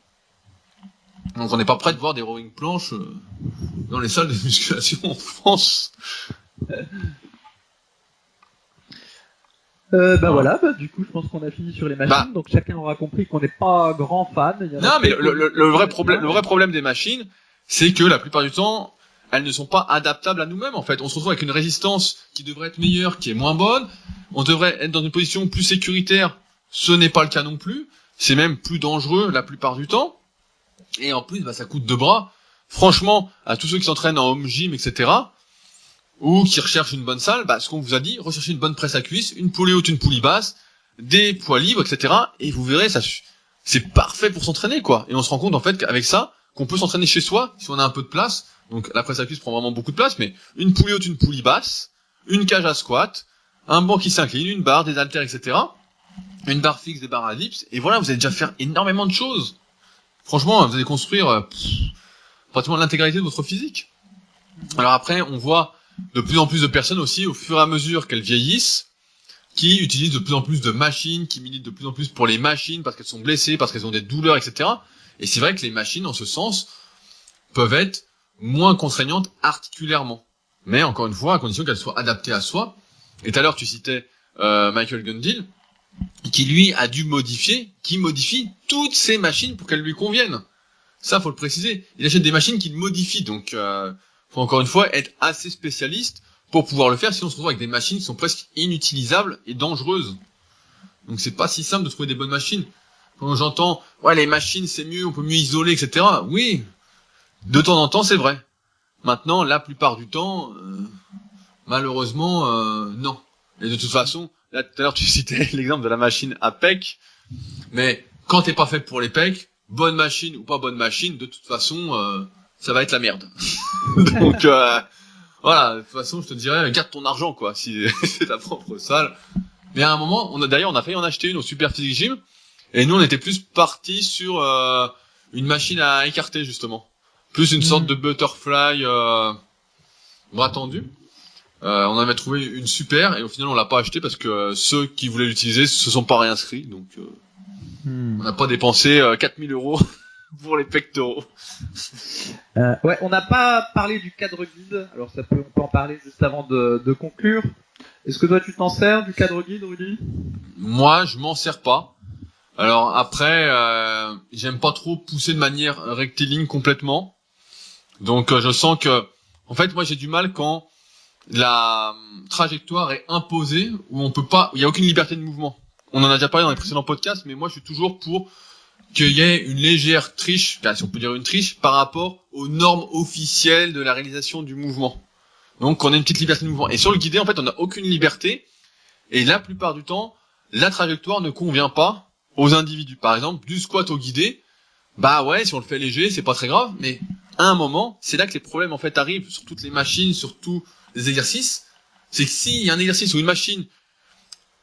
Donc on n'est pas prêt de voir des rowing planches dans les salles de musculation en France. Voilà, du coup je pense qu'on a fini sur les machines, donc chacun aura compris qu'on n'est pas grand fan. Non, mais le vrai problème des machines, c'est que la plupart du temps, elles ne sont pas adaptables à nous-mêmes, en fait. On se retrouve avec une résistance qui devrait être meilleure, qui est moins bonne. On devrait être dans une position plus sécuritaire. Ce n'est pas le cas non plus. C'est même plus dangereux la plupart du temps. Et en plus, ça coûte 2 bras. Franchement, à tous ceux qui s'entraînent en home gym, etc., ou qui recherchent une bonne salle, ce qu'on vous a dit, recherchez une bonne presse à cuisse, une poulie haute, une poulie basse, des poids libres, etc. Et vous verrez, ça, c'est parfait pour s'entraîner, quoi. Et on se rend compte, en fait, qu'avec ça, qu'on peut s'entraîner chez soi, si on a un peu de place. Donc, la presse à cuisse prend vraiment beaucoup de place, mais une poulie haute, une poulie basse, une cage à squat, un banc qui s'incline, une barre, des haltères, etc. Une barre fixe, des barres à dips. Et voilà, vous allez déjà faire énormément de choses. Franchement, vous allez construire pratiquement l'intégralité de votre physique. Alors après, on voit de plus en plus de personnes aussi, au fur et à mesure qu'elles vieillissent, qui utilisent de plus en plus de machines, qui militent de plus en plus pour les machines parce qu'elles sont blessées, parce qu'elles ont des douleurs, etc. Et c'est vrai que les machines, en ce sens, peuvent être moins contraignantes articulairement. Mais encore une fois, à condition qu'elles soient adaptées à soi. Et tout à l'heure, tu citais Michael Gundil, qui lui a dû qui modifie toutes ces machines pour qu'elles lui conviennent. Ça, faut le préciser. Il achète des machines qu'il modifie, donc faut encore une fois être assez spécialiste pour pouvoir le faire, sinon on se retrouve avec des machines qui sont presque inutilisables et dangereuses. Donc c'est pas si simple de trouver des bonnes machines. Quand j'entends, ouais, les machines c'est mieux, on peut mieux isoler, etc. Oui, de temps en temps c'est vrai. Maintenant, la plupart du temps, malheureusement, non. Et de toute façon, là tout à l'heure tu citais l'exemple de la machine à pec, mais quand t'es pas fait pour les pecs, bonne machine ou pas bonne machine, de toute façon, ça va être la merde. Donc voilà, de toute façon, je te dirais, garde ton argent, quoi, si c'est ta propre salle. Mais à un moment, on a failli en acheter une au Super Physique Gym, et nous, on était plus partis sur une machine à écarter, justement. Plus une sorte de butterfly bras tendu. On avait trouvé une super, et au final, on l'a pas acheté parce que ceux qui voulaient l'utiliser se sont pas réinscrits, donc on n'a pas dépensé 4000 € pour les pectoraux. Ouais, on n'a pas parlé du cadre guide, alors on peut en parler juste avant de conclure. Est-ce que toi tu t'en sers du cadre guide, Rudy ? Moi, je m'en sers pas. Alors après, j'aime pas trop pousser de manière rectiligne complètement. Donc je sens que, en fait, moi j'ai du mal quand la trajectoire est imposée, où on peut pas, il y a aucune liberté de mouvement. On en a déjà parlé dans les précédents podcasts, mais moi je suis toujours pour qu'il y ait une légère triche, si on peut dire une triche, par rapport aux normes officielles de la réalisation du mouvement. Donc on a une petite liberté de mouvement. Et sur le guidé, en fait, on n'a aucune liberté. Et la plupart du temps, la trajectoire ne convient pas aux individus. Par exemple, du squat au guidé, bah ouais, si on le fait léger, c'est pas très grave, mais à un moment, c'est là que les problèmes en fait arrivent sur toutes les machines, sur tous les exercices. C'est que s'il y a un exercice ou une machine,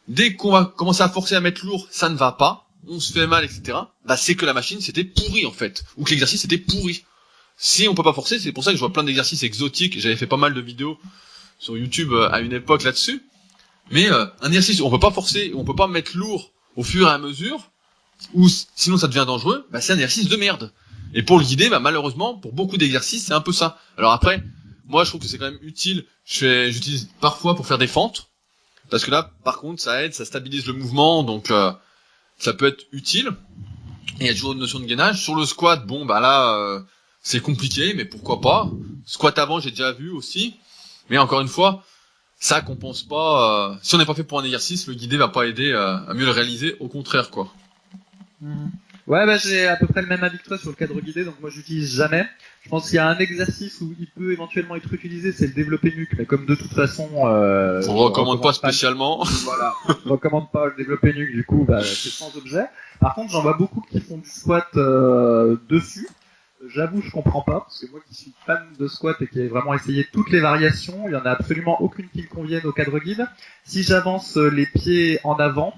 dès qu'on va commencer à forcer à mettre lourd, ça ne va pas, on se fait mal, etc. Bah c'est que la machine c'était pourri en fait, ou que l'exercice était pourri. Si on peut pas forcer, c'est pour ça que je vois plein d'exercices exotiques. J'avais fait pas mal de vidéos sur YouTube à une époque là-dessus. Mais un exercice où on peut pas forcer, où on peut pas mettre lourd au fur et à mesure, ou sinon ça devient dangereux, bah c'est un exercice de merde. Et pour le guider, bah malheureusement, pour beaucoup d'exercices, c'est un peu ça. Alors après, moi je trouve que c'est quand même utile. J'utilise parfois pour faire des fentes, parce que là, par contre, ça aide, ça stabilise le mouvement, donc ça peut être utile. Et il y a toujours une notion de gainage. Sur le squat, bon bah là, c'est compliqué, mais pourquoi pas. Squat avant, j'ai déjà vu aussi. Mais encore une fois, ça compense pas. Si on n'est pas fait pour un exercice, le guidé va pas aider à mieux le réaliser. Au contraire, quoi. Ouais, bah j'ai à peu près le même avis que toi sur le cadre guidé, donc moi j'utilise jamais. Je pense qu'il y a un exercice où il peut éventuellement être utilisé, c'est le développé nuque, mais comme de toute façon, on recommande pas spécialement. Voilà, je recommande pas le développé nuque, du coup, bah c'est sans objet. Par contre, j'en vois beaucoup qui font du squat dessus. J'avoue, je comprends pas, parce que moi qui suis fan de squat et qui ai vraiment essayé toutes les variations, il y en a absolument aucune qui me convienne au cadre guide. Si j'avance les pieds en avant,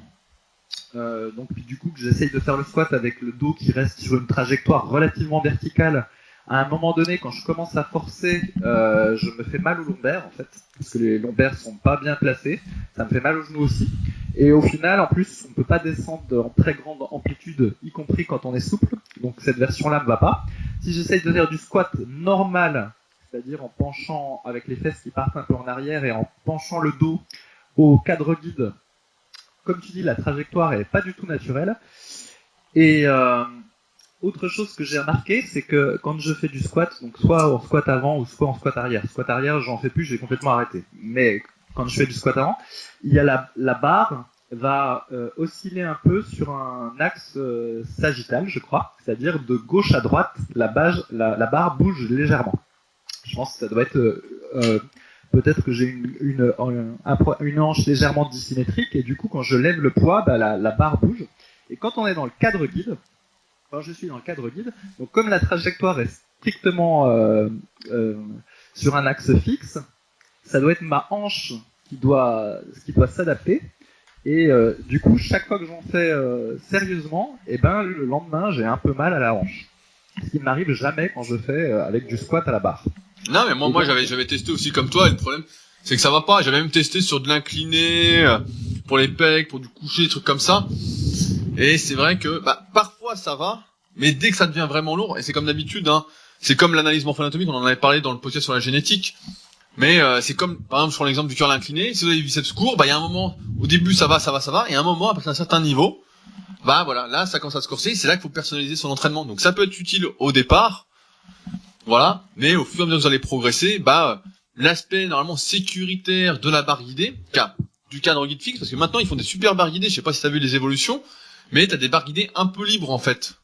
donc puis du coup que j'essaye de faire le squat avec le dos qui reste sur une trajectoire relativement verticale, à un moment donné, quand je commence à forcer, je me fais mal aux lombaires en fait, parce que les lombaires sont pas bien placés, ça me fait mal aux genoux aussi. Et au final, en plus, on peut pas descendre en très grande amplitude, y compris quand on est souple, donc cette version-là ne va pas. Si j'essaye de faire du squat normal, c'est-à-dire en penchant avec les fesses qui partent un peu en arrière et en penchant le dos au cadre guide, comme tu dis, la trajectoire est pas du tout naturelle. Et autre chose que j'ai remarqué, c'est que quand je fais du squat, donc soit en squat avant ou soit en squat arrière, j'en fais plus, j'ai complètement arrêté. Mais quand je fais du squat avant, il y a la barre va osciller un peu sur un axe sagittal, je crois, c'est-à-dire de gauche à droite, la barre bouge légèrement. Je pense que ça doit être peut-être que j'ai une hanche légèrement dissymétrique et du coup quand je lève le poids, bah, la barre bouge. Et quand on est dans le cadre guide, quand je suis dans le cadre guide, donc comme la trajectoire est strictement sur un axe fixe, ça doit être ma hanche qui doit s'adapter. Et du coup, chaque fois que j'en fais sérieusement, et ben le lendemain, j'ai un peu mal à la hanche. Ce qui ne m'arrive jamais quand je fais avec du squat à la barre. Non, mais moi j'avais testé aussi comme toi, et le problème, c'est que ça va pas. J'avais même testé sur de l'incliné, pour les pecs, pour du coucher, des trucs comme ça. Et c'est vrai que, parfois ça va, mais dès que ça devient vraiment lourd, et c'est comme d'habitude, hein, c'est comme l'analyse morpho-anatomique, on en avait parlé dans le podcast sur la génétique. Mais c'est comme, par exemple, sur l'exemple du curl incliné, si vous avez des biceps courts, il y a un moment, au début ça va, et à un moment, après un certain niveau, voilà, là ça commence à se corser, c'est là qu'il faut personnaliser son entraînement. Donc ça peut être utile au départ, voilà, mais au fur et à mesure que vous allez progresser, l'aspect normalement sécuritaire de la barre guidée, du cadre guide fixe, parce que maintenant ils font des super barres guidées, je sais pas si t'as vu les évolutions, mais t'as des barres guidées un peu libres en fait.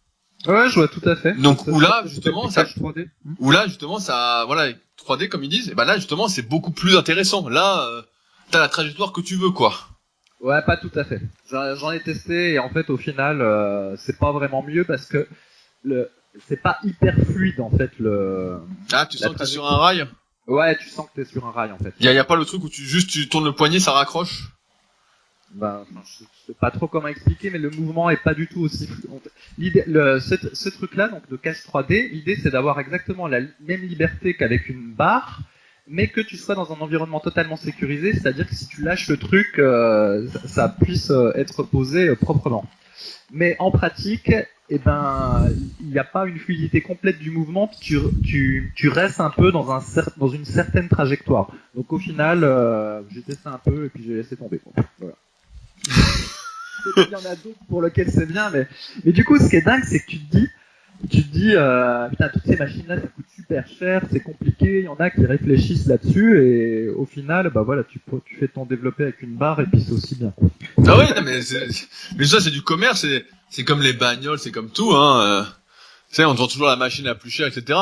Ouais, je vois tout à fait. Donc où là justement ça 3D comme ils disent, et là justement c'est beaucoup plus intéressant. Là t'as la trajectoire que tu veux quoi. Ouais, pas tout à fait. J'en ai testé et en fait au final c'est pas vraiment mieux parce que c'est pas hyper fluide en fait tu sens que t'es sur un rail. Ouais, tu sens que t'es sur un rail en fait. Y a pas le truc où tu tournes le poignet, ça raccroche. Je sais pas trop comment expliquer, mais le mouvement est pas du tout aussi fluide. Ce truc-là, donc de cache 3D, l'idée c'est d'avoir exactement la même liberté qu'avec une barre, mais que tu sois dans un environnement totalement sécurisé, c'est-à-dire que si tu lâches le truc, ça puisse être posé proprement. Mais en pratique, il n'y a pas une fluidité complète du mouvement, tu restes un peu dans une certaine trajectoire. Donc au final, j'ai testé un peu et puis j'ai laissé tomber. Voilà. Il y en a d'autres pour lesquels c'est bien, mais du coup, ce qui est dingue, c'est que tu te dis, putain, toutes ces machines-là, ça coûte super cher, c'est compliqué, il y en a qui réfléchissent là-dessus, et au final, tu fais ton développé avec une barre, et puis c'est aussi bien. Ah oui, non, mais ça, c'est du commerce, c'est comme les bagnoles, c'est comme tout, hein. Tu sais, on te vend toujours la machine la plus chère, etc.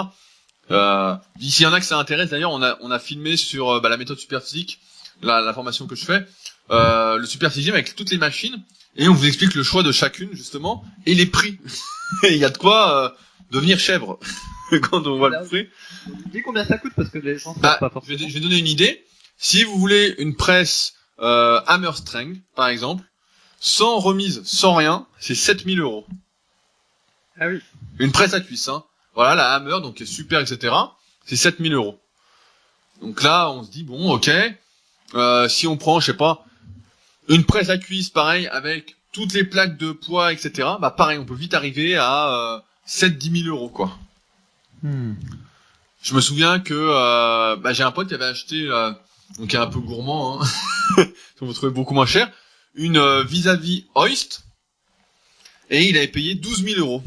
S'il y en a que ça intéresse, d'ailleurs, on a filmé sur la méthode Superphysique, la formation que je fais, le Superphysique Gym avec toutes les machines, et on vous explique le choix de chacune, justement, et les prix. Et il y a de quoi devenir chèvre quand on voit le prix. Dis combien ça coûte parce que les gens savent pas forcément. Je vais donner une idée. Si vous voulez une presse hammer strength, par exemple, sans remise, sans rien, c'est 7000 €. Ah oui. Une presse à cuisse, hein. Voilà, la hammer, donc qui est super, etc. C'est 7000 €. Donc là, on se dit bon, ok. Si on prend, je sais pas, une presse à cuisse, pareil, avec toutes les plaques de poids, etc. Pareil, on peut vite arriver à 7-10 000 € quoi. Je me souviens que j'ai un pote qui avait acheté, donc qui est un peu gourmand, hein, on vous trouvez beaucoup moins cher, une vis-à-vis Hoist, et il avait payé 12 000 €.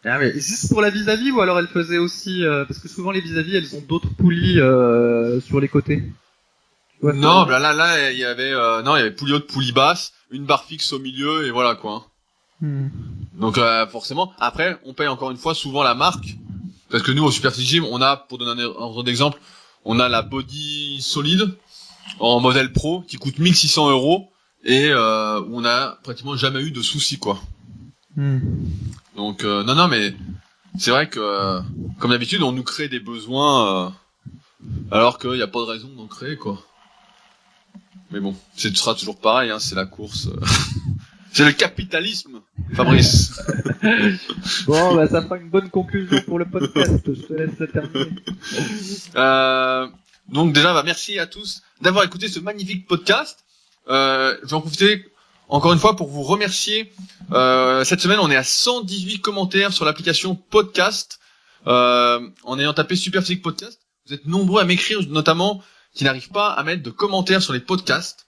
Ah mais juste pour la vis-à-vis ou alors elle faisait aussi parce que souvent les vis-à-vis elles ont d'autres poulies sur les côtés. Ouais, non, là il y avait poulie haute, poulie basse, une barre fixe au milieu et voilà quoi. Donc forcément, après on paye encore une fois souvent la marque parce que nous au Superphysique Gym, on a, pour donner un ordre d'exemple, on a la body solide en modèle pro qui coûte 1600 € et où on a pratiquement jamais eu de soucis quoi. Donc non mais c'est vrai que comme d'habitude on nous crée des besoins alors qu'il n'y a pas de raison d'en créer quoi. Mais bon, ce sera toujours pareil, hein, c'est la course. C'est le capitalisme, Fabrice. Bon, ça fera une bonne conclusion pour le podcast. Je te laisse le terminer. Donc déjà, merci à tous d'avoir écouté ce magnifique podcast. Je vais en profiter encore une fois pour vous remercier. Cette semaine, on est à 118 commentaires sur l'application podcast. En ayant tapé Superphysique Podcast, vous êtes nombreux à m'écrire, notamment qui n'arrivent pas à mettre de commentaires sur les podcasts.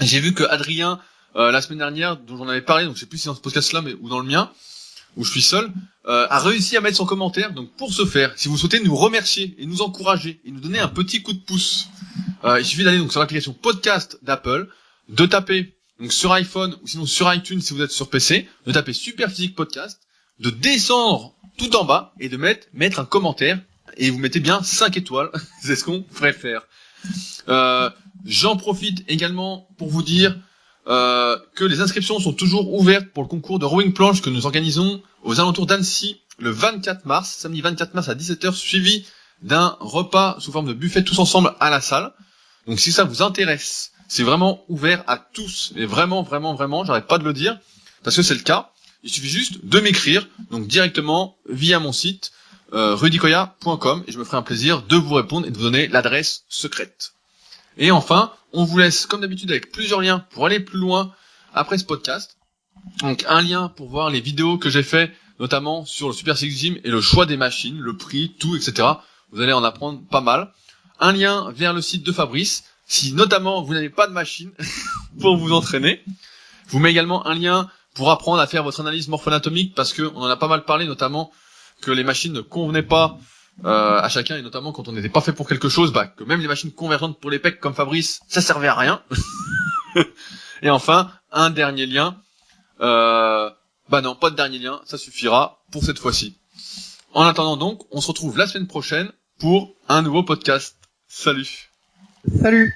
J'ai vu que Adrien, la semaine dernière, dont j'en avais parlé, donc je sais plus si dans ce podcast-là, ou dans le mien, où je suis seul, a réussi à mettre son commentaire. Donc pour ce faire, si vous souhaitez nous remercier et nous encourager et nous donner un petit coup de pouce, il suffit d'aller donc sur l'application podcast d'Apple, de taper donc sur iPhone ou sinon sur iTunes si vous êtes sur PC, de taper Superphysique Podcast, de descendre tout en bas et de mettre un commentaire. Et vous mettez bien 5 étoiles, c'est ce qu'on préfère. J'en profite également pour vous dire que les inscriptions sont toujours ouvertes pour le concours de rowing planche que nous organisons aux alentours d'Annecy le 24 mars, samedi 24 mars à 17h, suivi d'un repas sous forme de buffet tous ensemble à la salle. Donc si ça vous intéresse, c'est vraiment ouvert à tous, et vraiment, j'arrête pas de le dire, parce que c'est le cas. Il suffit juste de m'écrire, donc directement via mon site rudicoya.com, et je me ferai un plaisir de vous répondre et de vous donner l'adresse secrète. Et enfin, on vous laisse comme d'habitude avec plusieurs liens pour aller plus loin après ce podcast. Donc un lien pour voir les vidéos que j'ai fait, notamment sur le Super Six Gym et le choix des machines, le prix, tout, etc. Vous allez en apprendre pas mal. Un lien vers le site de Fabrice, si notamment vous n'avez pas de machine pour vous entraîner. Je vous mets également un lien pour apprendre à faire votre analyse morpho-anatomique, parce que on en a pas mal parlé, notamment que les machines ne convenaient pas à chacun, et notamment quand on n'était pas fait pour quelque chose, que même les machines convergentes pour les pecs comme Fabrice, ça servait à rien. Et enfin, un dernier lien. Non, pas de dernier lien, ça suffira pour cette fois-ci. En attendant donc, on se retrouve la semaine prochaine pour un nouveau podcast. Salut. Salut.